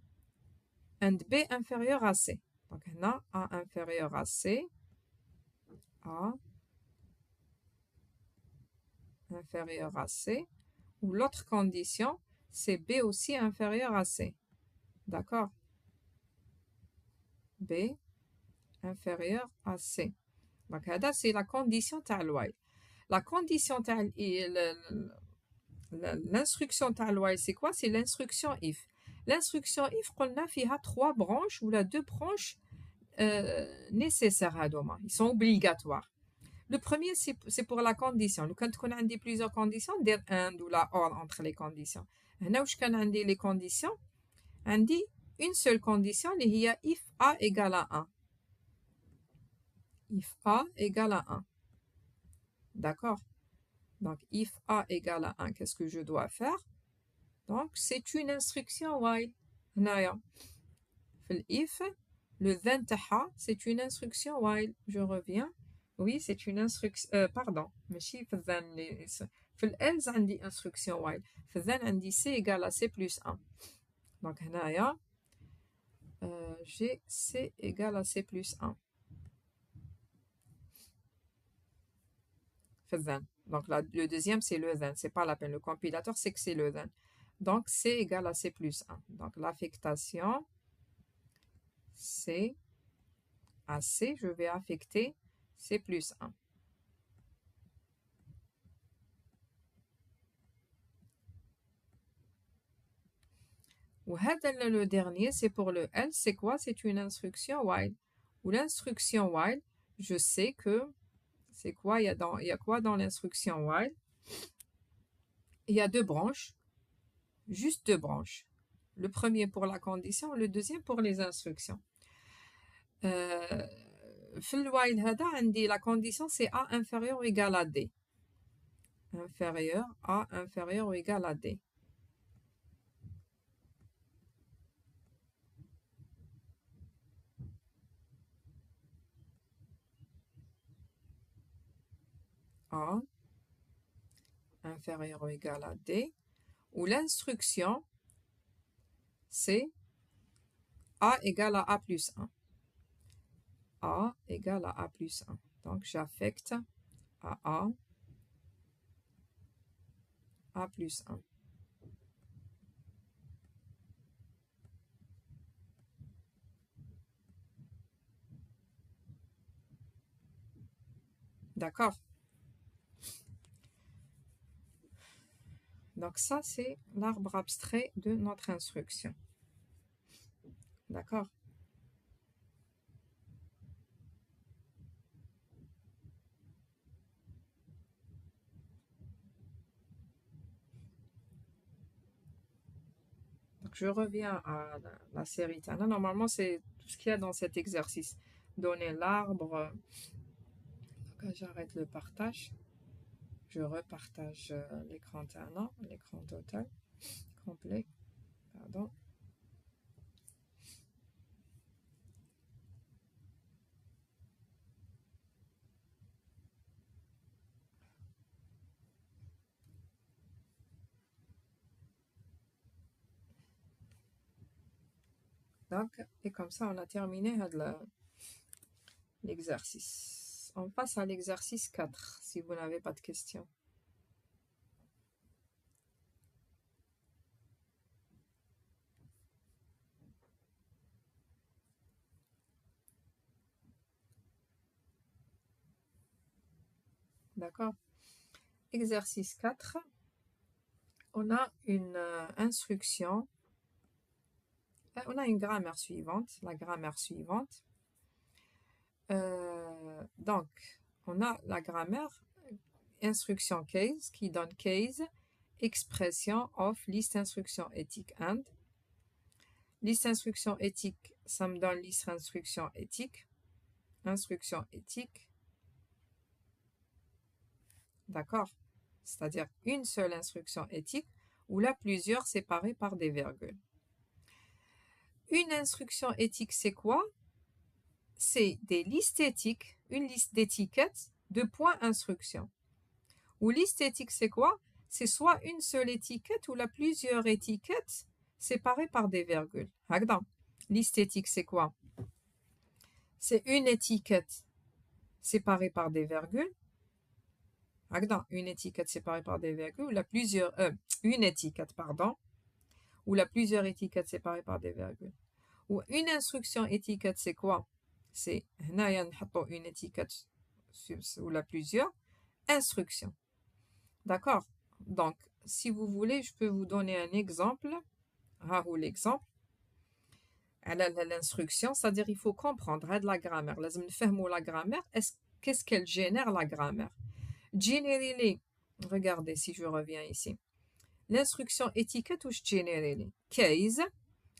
and B inférieur à C. Donc, on a A inférieur à C, A inférieur à C, ou l'autre condition, c'est B aussi inférieur à C. D'accord? B inférieur à C. Donc, c'est la condition تاع while. La condition تاع l'instruction تاع while, c'est quoi? C'est l'instruction if. L'instruction if, قلنا فيها trois branches ou la deux branches nécessaires هذوما. Ils sont obligatoires. Le premier, c'est pour la condition. Quand on a plusieurs conditions, dire and ou la or entre les conditions. هنا واش كان عندي les conditions? عندي une seule condition اللي هي if A égale à 1. If A égale à 1. D'accord? Donc, if A égale à 1, qu'est-ce que je dois faire? Donc, c'est une instruction while. هنايا في if, le then تاعها, c'est une instruction while. Je reviens. Oui, c'est une instruction. Pardon. ماشي في then. في else عندي instruction while. في then عندي c égale à c plus 1. Donc, هنايا j'ai c égale à c plus 1. في then. Donc, le deuxième, c'est le then. C'est pas la peine. Le compilateur, c'est que c'est le then. Donc, c égale à c plus 1. Donc, l'affectation, c à c, je vais affecter c plus 1. Le dernier, c'est pour le else. C'est quoi? C'est une instruction while. Ou l'instruction while, je sais que c'est quoi? Il y a quoi dans l'instruction while? Il y a deux branches, juste deux branches. Le premier pour la condition, le deuxième pour les instructions. في الوايل هذا عندي la condition c'est A inférieur ou égal à D. A inférieur ou égal à D. A inférieur ou égal à D. Ou l'instruction c'est A égale à A plus 1. A égale à A plus 1. Donc j'affecte à A plus 1. D'accord? Donc ça, c'est l'arbre abstrait de notre instruction. D'accord? Donc je reviens à la série Tana. Normalement, c'est tout ce qu'il y a dans cet exercice. Donner l'arbre. Donc j'arrête le partage. Je repartage l'écran Tana, l'écran total, complet. Pardon. Donc, et comme ça, on a terminé l'exercice. On passe à l'exercice 4, si vous n'avez pas de questions. D'accord? Exercice 4. On a une instruction. On a une grammaire suivante. La grammaire suivante. Donc, on a la grammaire instruction case qui donne case, expression of liste instruction éthique and. Liste instruction éthique, ça me donne liste instruction éthique. Instruction éthique. D'accord? C'est-à-dire une seule instruction éthique ou là plusieurs séparées par des virgules. Une instruction éthique, c'est quoi? C'est des listes éthiques, une liste d'étiquettes de points instruction. Ou liste éthique, c'est quoi? C'est soit une seule étiquette ou là plusieurs étiquettes séparées par des virgules. Hagda. Liste éthique, c'est quoi? C'est une étiquette séparée par des virgules. Hagda. Une étiquette séparée par des virgules ou là plusieurs, une étiquette, pardon, ou là plusieurs étiquettes séparées par des virgules. Ou une instruction étiquette, c'est quoi? C'est une étiquette ou là plusieurs instructions. D'accord? Donc, si vous voulez, je peux vous donner un exemple. Ou l'exemple. L'instruction, c'est-à-dire il faut comprendre la grammaire. لازم نفهموا la grammaire. Qu'est-ce qu'elle génère la grammaire? Generally, regardez si je reviens ici. L'instruction étiquette ou generally? Case,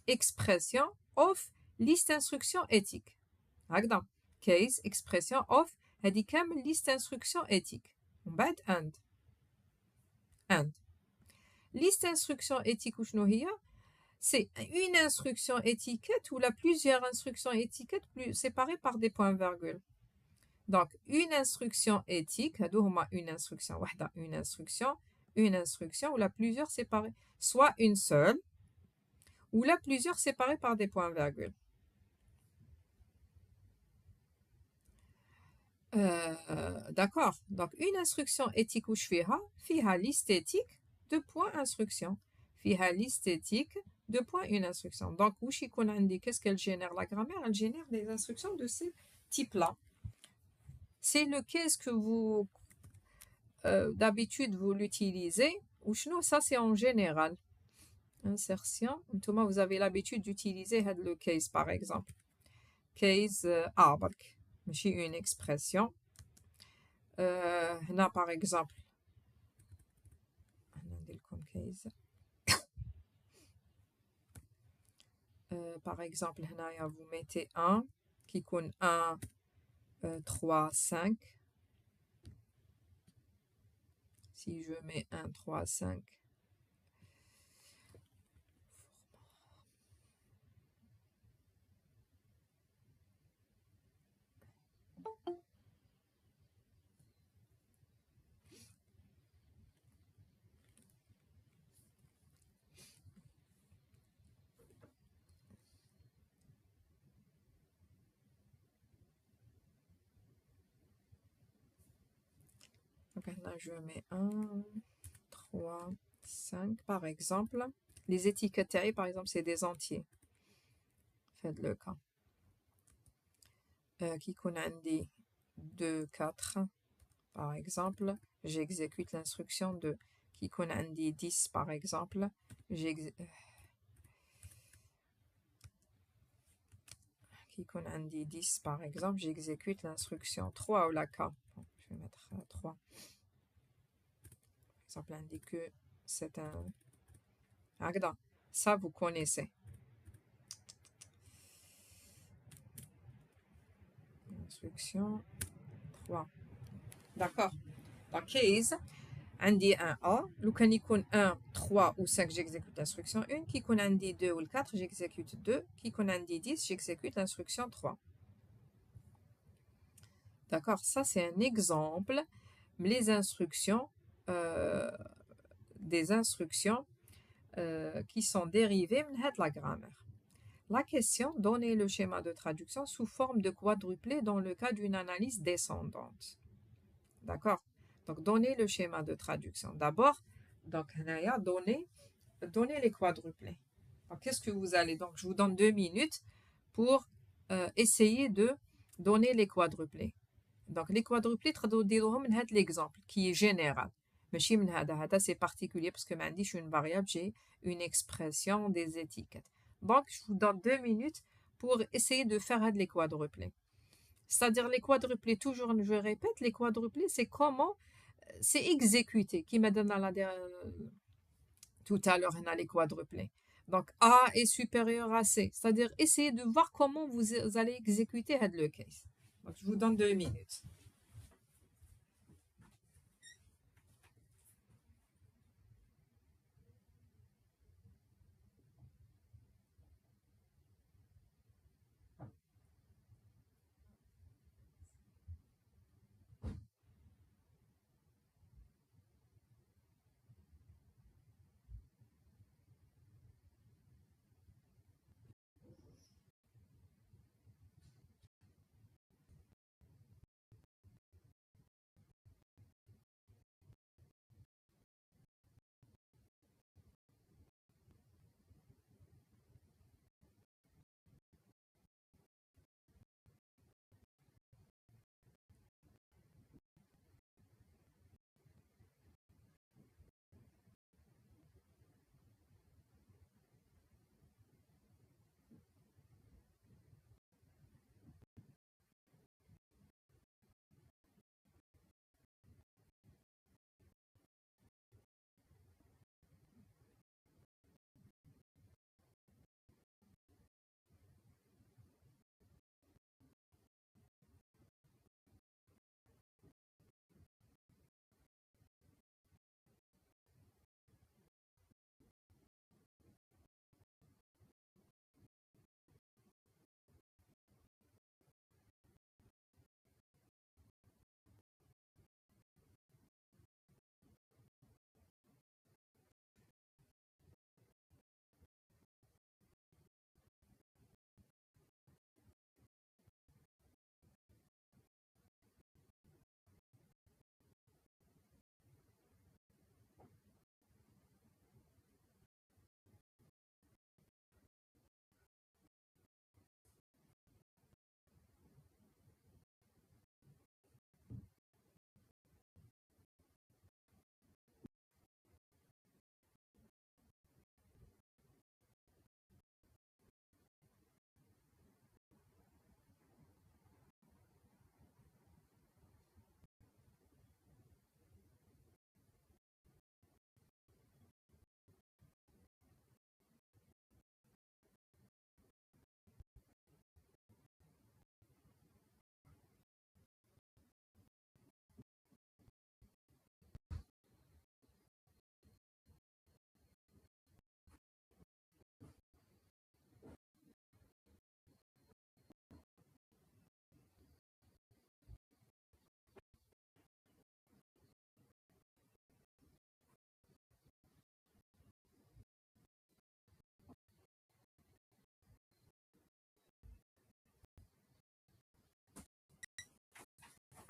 expression of liste instruction éthique. هكذا. Case, expression of هذه كامل liste instruction éthique. ومن بعد and. Liste instruction éthique ou شنو هي? C'est une instruction étiquette ou là plusieurs instructions étiquettes séparées par des points-virgules. Donc, une instruction éthique, une instruction ou là plusieurs séparées. Soit une seule ou là plusieurs séparées par des points-virgules. D'accord. Donc, une instruction éthique ou fiha liste éthique de points instruction. Fiha liste éthique de points une instruction. Donc, qu'est-ce qu'elle génère la grammaire? Elle génère des instructions de ce type-là. C'est le qu'est-ce que vous, d'habitude, vous l'utilisez. Ou ça, c'est en général. insertion. Vous avez l'habitude d'utiliser le case par exemple. Case arc, c'est une expression. Là par exemple, case. Par exemple, là, vous mettez 1 qui compte 1, 3, 5. Si je mets 1, 3, 5. Donc là, je mets 1, 3, 5 par exemple. Les étiquetés, par exemple, c'est des entiers. Faites le cas. Qui connaît des 2, 4 par exemple. J'exécute l'instruction de qui connaît des 10 par exemple. Qui connaît des 10 par exemple. J'exécute l'instruction 3 ou la K. Bon, je vais mettre 3. Par exemple, indique que c'est un Agda. Ça, vous connaissez. Instruction 3. D'accord. Donc, case, on dit un A. Le can icône 1, 3 ou 5, j'exécute l'instruction 1. Qui connaît un dit 2 ou 4, j'exécute 2. Qui connaît un dit 10, j'exécute l'instruction 3. D'accord. Ça, c'est un exemple. Les instructions, des instructions qui sont dérivées de la grammaire. La question, donnez le schéma de traduction sous forme de quadruplé dans le cas d'une analyse descendante. D'accord? Donc, donnez le schéma de traduction. D'abord, donc, donnez les quadruplés. Qu'est-ce que vous allez? Donc, je vous donne 2 minutes pour essayer de donner les quadruplés. Donc, les quadruplés, l'exemple qui est général. Mais c'est particulier parce que je suis une variable, j'ai une expression des étiquettes. Donc, je vous donne 2 minutes pour essayer de faire les quadruplés. C'est-à-dire les quadruplés, toujours, je répète, les quadruplés, c'est comment, c'est exécuté, qui m'a donné tout à l'heure, on a les quadruplés. Donc, A est supérieur à C. C'est-à-dire, essayez de voir comment vous allez exécuter le case. Donc, je vous donne 2 minutes.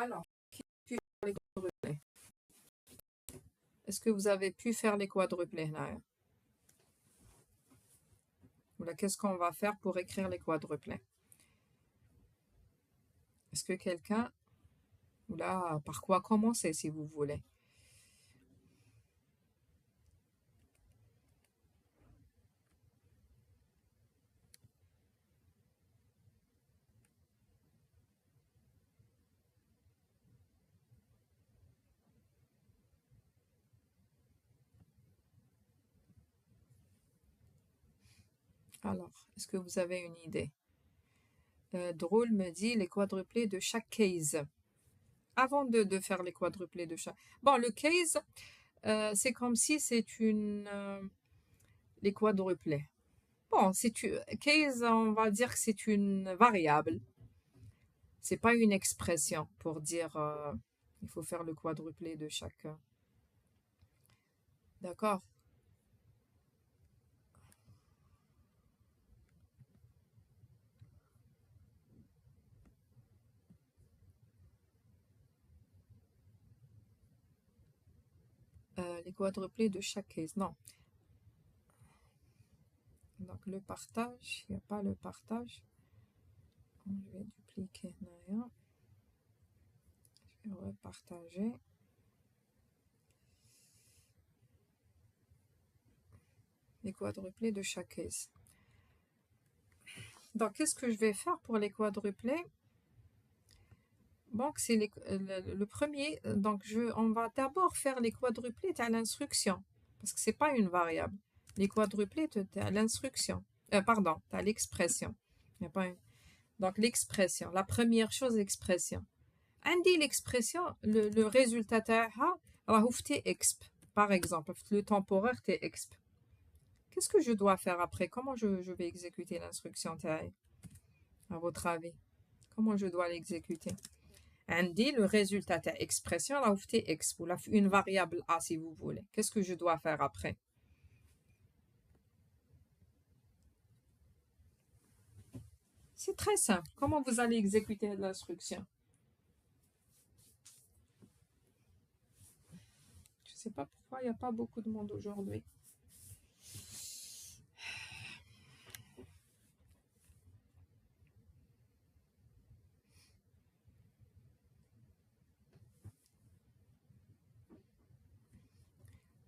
Alors, qui a pu faire les quadruplés? Est-ce que vous avez pu faire les quadruplés, Naya? Voilà, qu'est-ce qu'on va faire pour écrire les quadruplés? Est-ce que quelqu'un... Là, par quoi commencer si vous voulez? Alors, est-ce que vous avez une idée? Drôle me dit les quadruplés de chaque case. Avant de faire les quadruplés de chaque... Bon, le case, c'est comme si c'est une... les quadruplés. Bon, case, on va dire que c'est une variable. C'est pas une expression pour dire il faut faire le quadruplé de chaque... D'accord? Les quadruplés de chaque case. Non. Donc, le partage, il n'y a pas le partage. Je vais dupliquer Naya. Je vais repartager. Les quadruplés de chaque case. Donc, qu'est-ce que je vais faire pour les quadruplés? Donc, c'est le premier. Donc, on va d'abord faire les quadruplés à l'instruction. Parce que ce n'est pas une variable. Les quadruplés, tu à l'instruction. Pardon, tu as l'expression. Donc, l'expression. La première chose, l'expression. عندي l'expression, le résultat تاعها راهو في exp. Par exemple, le temporaire exp. Qu'est-ce que je dois faire après? Comment je vais exécuter l'instruction تاعي? À votre avis? Comment je dois l'exécuter? عندي le résultat تاع expression راهو في exp. Ou là, une variable a si vous voulez. Qu'est-ce que je dois faire après? C'est très simple. Comment vous allez exécuter l'instruction? Je ne sais pas pourquoi il n'y a pas beaucoup de monde aujourd'hui.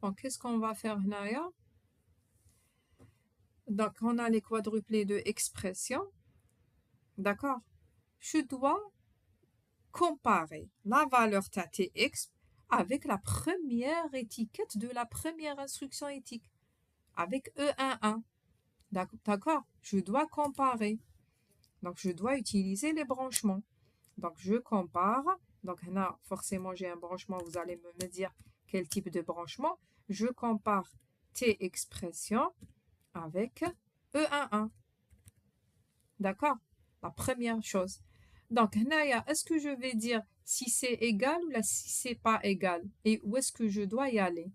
Bon, qu'est-ce qu'on va faire, Naya? Donc, on a les quadruplés de expression. D'accord? Je dois comparer la valeur TX avec la première étiquette de la première instruction éthique, avec E11. D'accord? Je dois comparer. Donc, je dois utiliser les branchements. Donc, je compare. Donc, là, forcément, j'ai un branchement. Vous allez me dire quel type de branchement. Je compare T expression avec E11. D'accord? La première chose. Donc, Naya, est-ce que je vais dire si c'est égal ou là, si c'est pas égal? Et où est-ce que je dois y aller?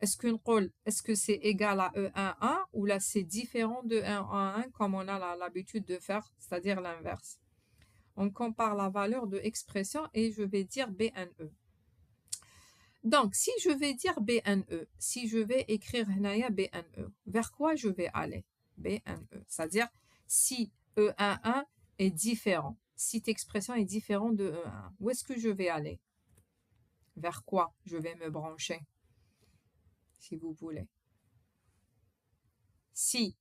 Est-ce que c'est égal à E11 ou là, c'est différent de E11 comme on a l'habitude de faire, c'est-à-dire l'inverse? On compare la valeur de expression et je vais dire BNE. Donc, si je vais dire BNE, si je vais écrire Naya BNE, vers quoi je vais aller? BNE, c'est-à-dire si E11 est différent, si cette expression est différente de E1, où est-ce que je vais aller? Vers quoi je vais me brancher, si vous voulez? Si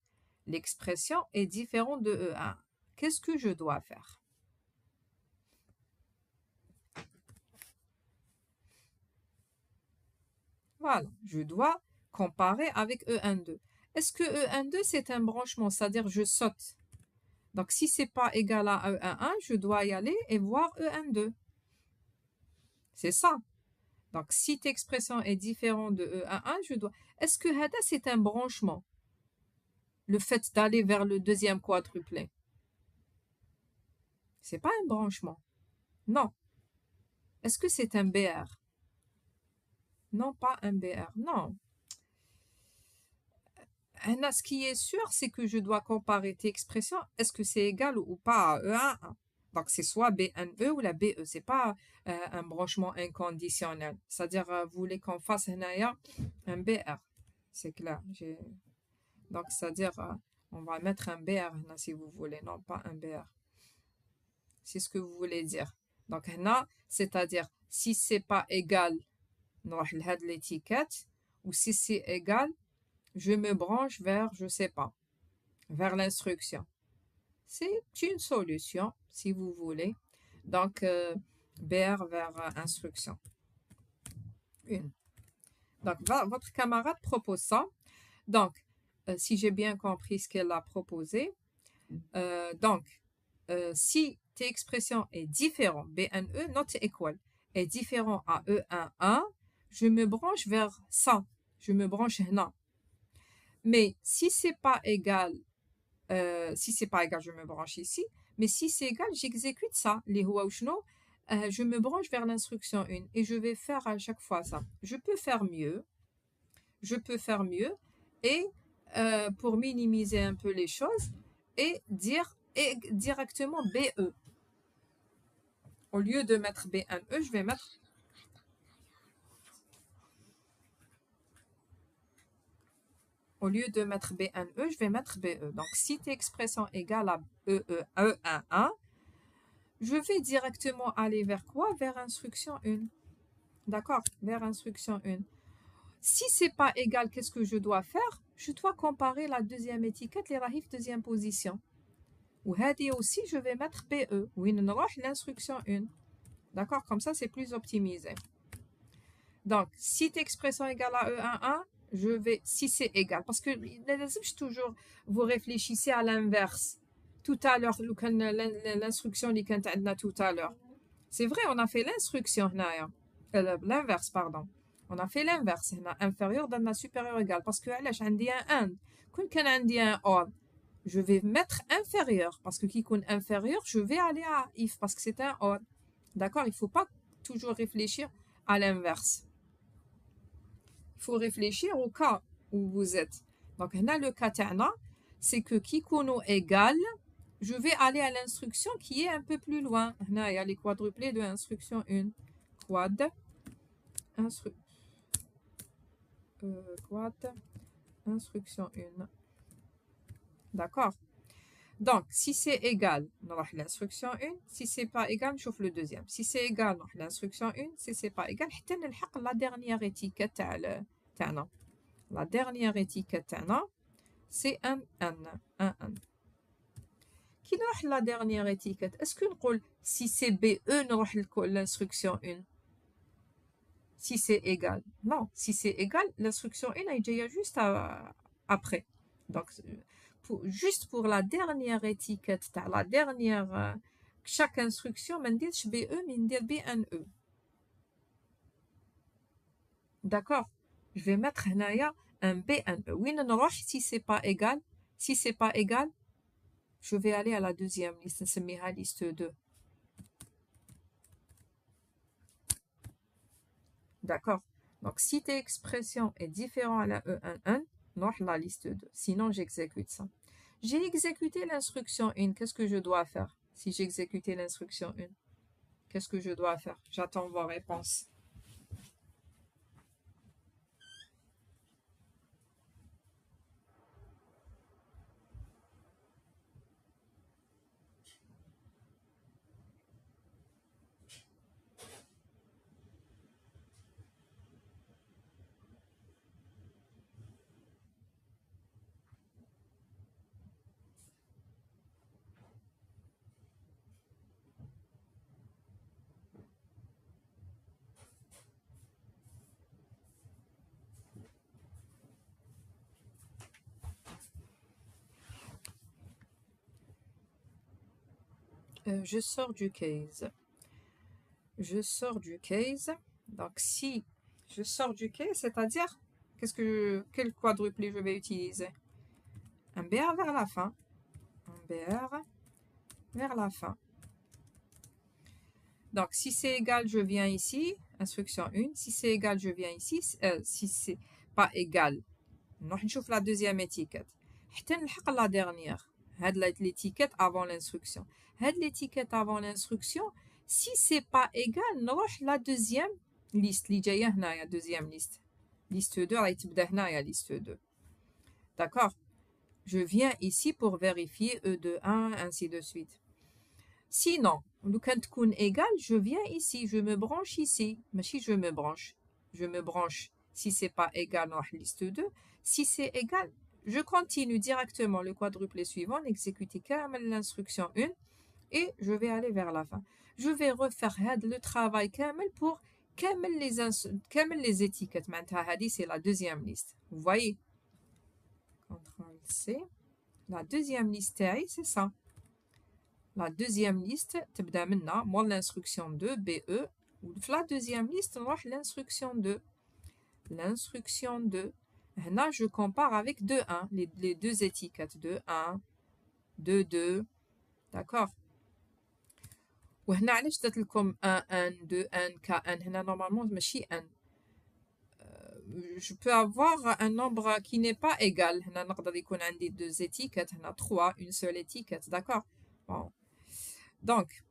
l'expression est différente de E1, qu'est-ce que je dois faire? Voilà, je dois comparer avec E12. Est-ce que E12 c'est un branchement, c'est-à-dire je saute? Donc, si ce n'est pas égal à E11, je dois y aller et voir E12. C'est ça. Donc, si cette expression est différente de E11, je dois... Est-ce que Hada, c'est un branchement? Le fait d'aller vers le deuxième quadruplé. Ce n'est pas un branchement. Non. Est-ce que c'est un BR? Non, pas un BR. Non. Ce qui est sûr, c'est que je dois comparer tes expressions. Est-ce que c'est égal ou pas à E11? Donc, c'est soit BNE ou la BE. C'est pas un branchement inconditionnel. C'est-à-dire, vous voulez qu'on fasse un BR. C'est clair. Donc, c'est-à-dire, on va mettre un BR là, si vous voulez, non pas un BR. C'est ce que vous voulez dire. Donc, là, c'est-à-dire, si c'est pas égal, نروح لهاد l'étiquette, ou si c'est égal, je me branche vers, je sais pas, vers l'instruction. C'est une solution, si vous voulez. Donc, BR vers instruction. Une. Donc, votre camarade propose ça. Donc, si j'ai bien compris ce qu'elle a proposé, si tes expressions est différent, BNE, not equal, est différent à E11, je me branche vers ça. Je me branche là. Mais si c'est pas égal, je me branche ici. Mais si c'est égal, j'exécute ça. Les هو وشنو, je me branche vers l'instruction 1 et je vais faire à chaque fois ça. Je peux faire mieux. Et pour minimiser un peu les choses et dire directement BE. Au lieu de mettre BNE, je vais mettre BNE, je vais mettre BE. Donc, si tes expressions égale à E11, je vais directement aller vers quoi? Vers instruction 1. D'accord? Vers instruction 1. Si c'est pas égal, qu'est-ce que je dois faire? Je dois comparer la deuxième étiquette, les rahif deuxième position. Ou hadi aussi, je vais mettre BE. Oui, nous avons l'instruction 1. D'accord? Comme ça, c'est plus optimisé. Donc, si tes expressions égale à E11, je vais, si c'est égal, parce que toujours, vous réfléchissez à l'inverse. Tout à l'heure, l'instruction tout à l'heure. C'est vrai, on a fait l'instruction, l'inverse, pardon. On a fait l'inverse, inférieur dans la supérieur égal, parce que j'ai un and, quand j'ai un or, je vais mettre inférieur, parce que qui est inférieur, je vais aller à if, parce que c'est un or. D'accord? Il ne faut pas toujours réfléchir à l'inverse. Il faut réfléchir au cas où vous êtes. Donc, là, le cas c'est que qui est égal, je vais aller à l'instruction qui est un peu plus loin. Là, il y a les quadruplés de instruction 1. Quad, instruction 1. D'accord? Donc, si c'est égal, on va l'instruction 1. Si c'est pas égal, je chauffe le deuxième. Si c'est égal, on va l'instruction 1. Si c'est pas égal, la dernière étiquette. La dernière étiquette, c'est un N. Qui est la dernière étiquette? Est-ce qu'on dit si c'est BE, on l'instruction 1? Si c'est égal. Non, si c'est égal, l'instruction 1 est déjà juste après. Donc, juste pour la dernière étiquette, la dernière, chaque instruction, je ne dis BE, mais je dis BNE. D'accord? Je vais mettre un BNE. Oui, non, si c'est pas égal, je vais aller à la deuxième liste, c'est la liste 2. D'accord? Donc, si tes expressions est différente à la E11, non, la liste 2. Sinon, j'exécute ça. J'ai exécuté l'instruction 1. Qu'est-ce que je dois faire? Si j'ai exécuté l'instruction 1, qu'est-ce que je dois faire? J'attends vos réponses. Je sors du case. Donc, si je sors du case, c'est-à-dire, quel quadruplé je vais utiliser? Un BR vers la fin. Un BR vers la fin. Donc, si c'est égal, je viens ici. Instruction 1. Si c'est égal, je viens ici. Si c'est pas égal, on va la deuxième étiquette. حتى نلحق la dernière. l'étiquette avant l'instruction. L'étiquette avant l'instruction, si c'est pas égal, نروح la deuxième liste اللي جايه هنايا deuxième liste. Liste 2 راهي تبدا هنايا liste 2. D'accord? Je viens ici pour vérifier E de 1, ainsi de suite. Sinon, quand تكون égal, je viens ici, je me branche ici. ماشي je me branche. Je me branche. Si c'est pas égal, نروح liste 2. Si c'est égal, je continue directement le quadruplé suivant, exécuter l'instruction 1 et je vais aller vers la fin. Je vais refaire le travail pour les étiquettes. Maintenant, c'est la deuxième liste. Vous voyez? CTRL-C. La deuxième liste, c'est ça. La deuxième liste, تبدأ منا مول l'instruction 2, BE. La deuxième liste, نروح l'instruction 2. L'instruction 2. Là, je compare avec 2.1, les deux étiquettes, 2.1, 2.2, d'accord. وهنا علاش درت لكم 1.1, 2.1, K1, هنا normalement ماشي 1. Je peux avoir un nombre qui n'est pas égal. هنا نقدر يكون عندي deux étiquettes, هنا 3, une seule étiquette, d'accord. Bon. Donc,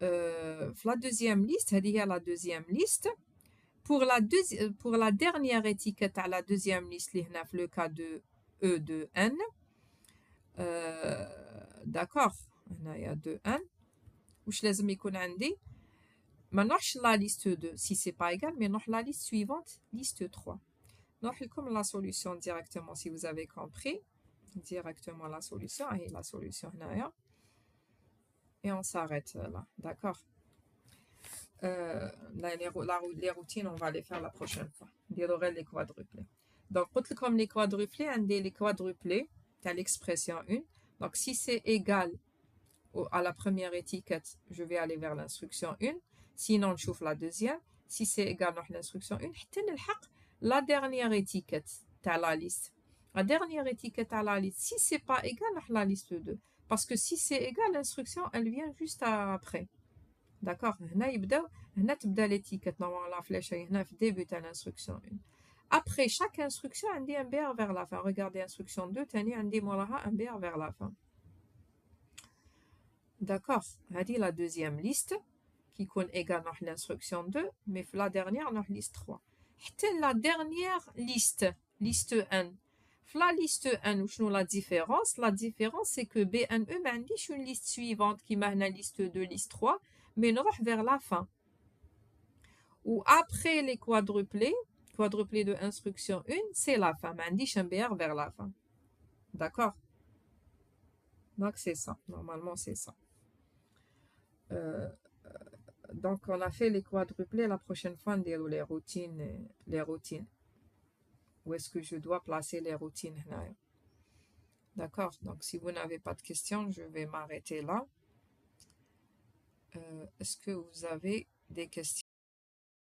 la deuxième liste, هذه هي la deuxième liste. Pour la dernière étiquette à la deuxième liste, le cas de E de N, d'accord, il y a 2N, وش لازم يكون عندي ما نروحش la liste 2 si c'est pas égal, mais نروح la liste suivante, liste 3. نروح لكم la solution directement si vous avez compris, directement la solution, et la solution هنايا, et on s'arrête là, d'accord. Les routines, on va les faire la prochaine fois. Les quadruplés. Donc, comme les quadruplés, les quadruplés, tu as l'expression 1. Donc, si c'est égal à la première étiquette, je vais aller vers l'instruction 1. Sinon, je chauffe la deuxième. Si c'est égal à l'instruction 1, la dernière étiquette, tu as la liste. La dernière étiquette à la liste, si c'est pas égal à la liste 2. Parce que si c'est égal, l'instruction, elle vient juste après. D'accord, هنا تبدا l'étiquette normalement la flèche هنا في début de l'instruction 1. Après chaque instruction عندي un BR vers la fin. Regardez instruction 2 تاني عندي موراها un BR vers la fin. D'accord, هذه la deuxième liste qui est égale à l'instruction 2, mais la dernière la liste 3. حتى la dernière liste 1. La liste 1, شنو la différence? La différence c'est que BNE ما عنديش une liste suivante qui m'a la liste 2, liste 3. Mais nous allons vers la fin. Ou après les quadruplés de instruction 1, c'est la fin. Mais un BR vers la fin. D'accord? Donc, c'est ça. Normalement, c'est ça. Donc, on a fait les quadruplés. La prochaine fois, on déroule les routines. Où est-ce que je dois placer les routines? D'accord? Donc, si vous n'avez pas de questions, je vais m'arrêter là. Est-ce que vous avez des questions?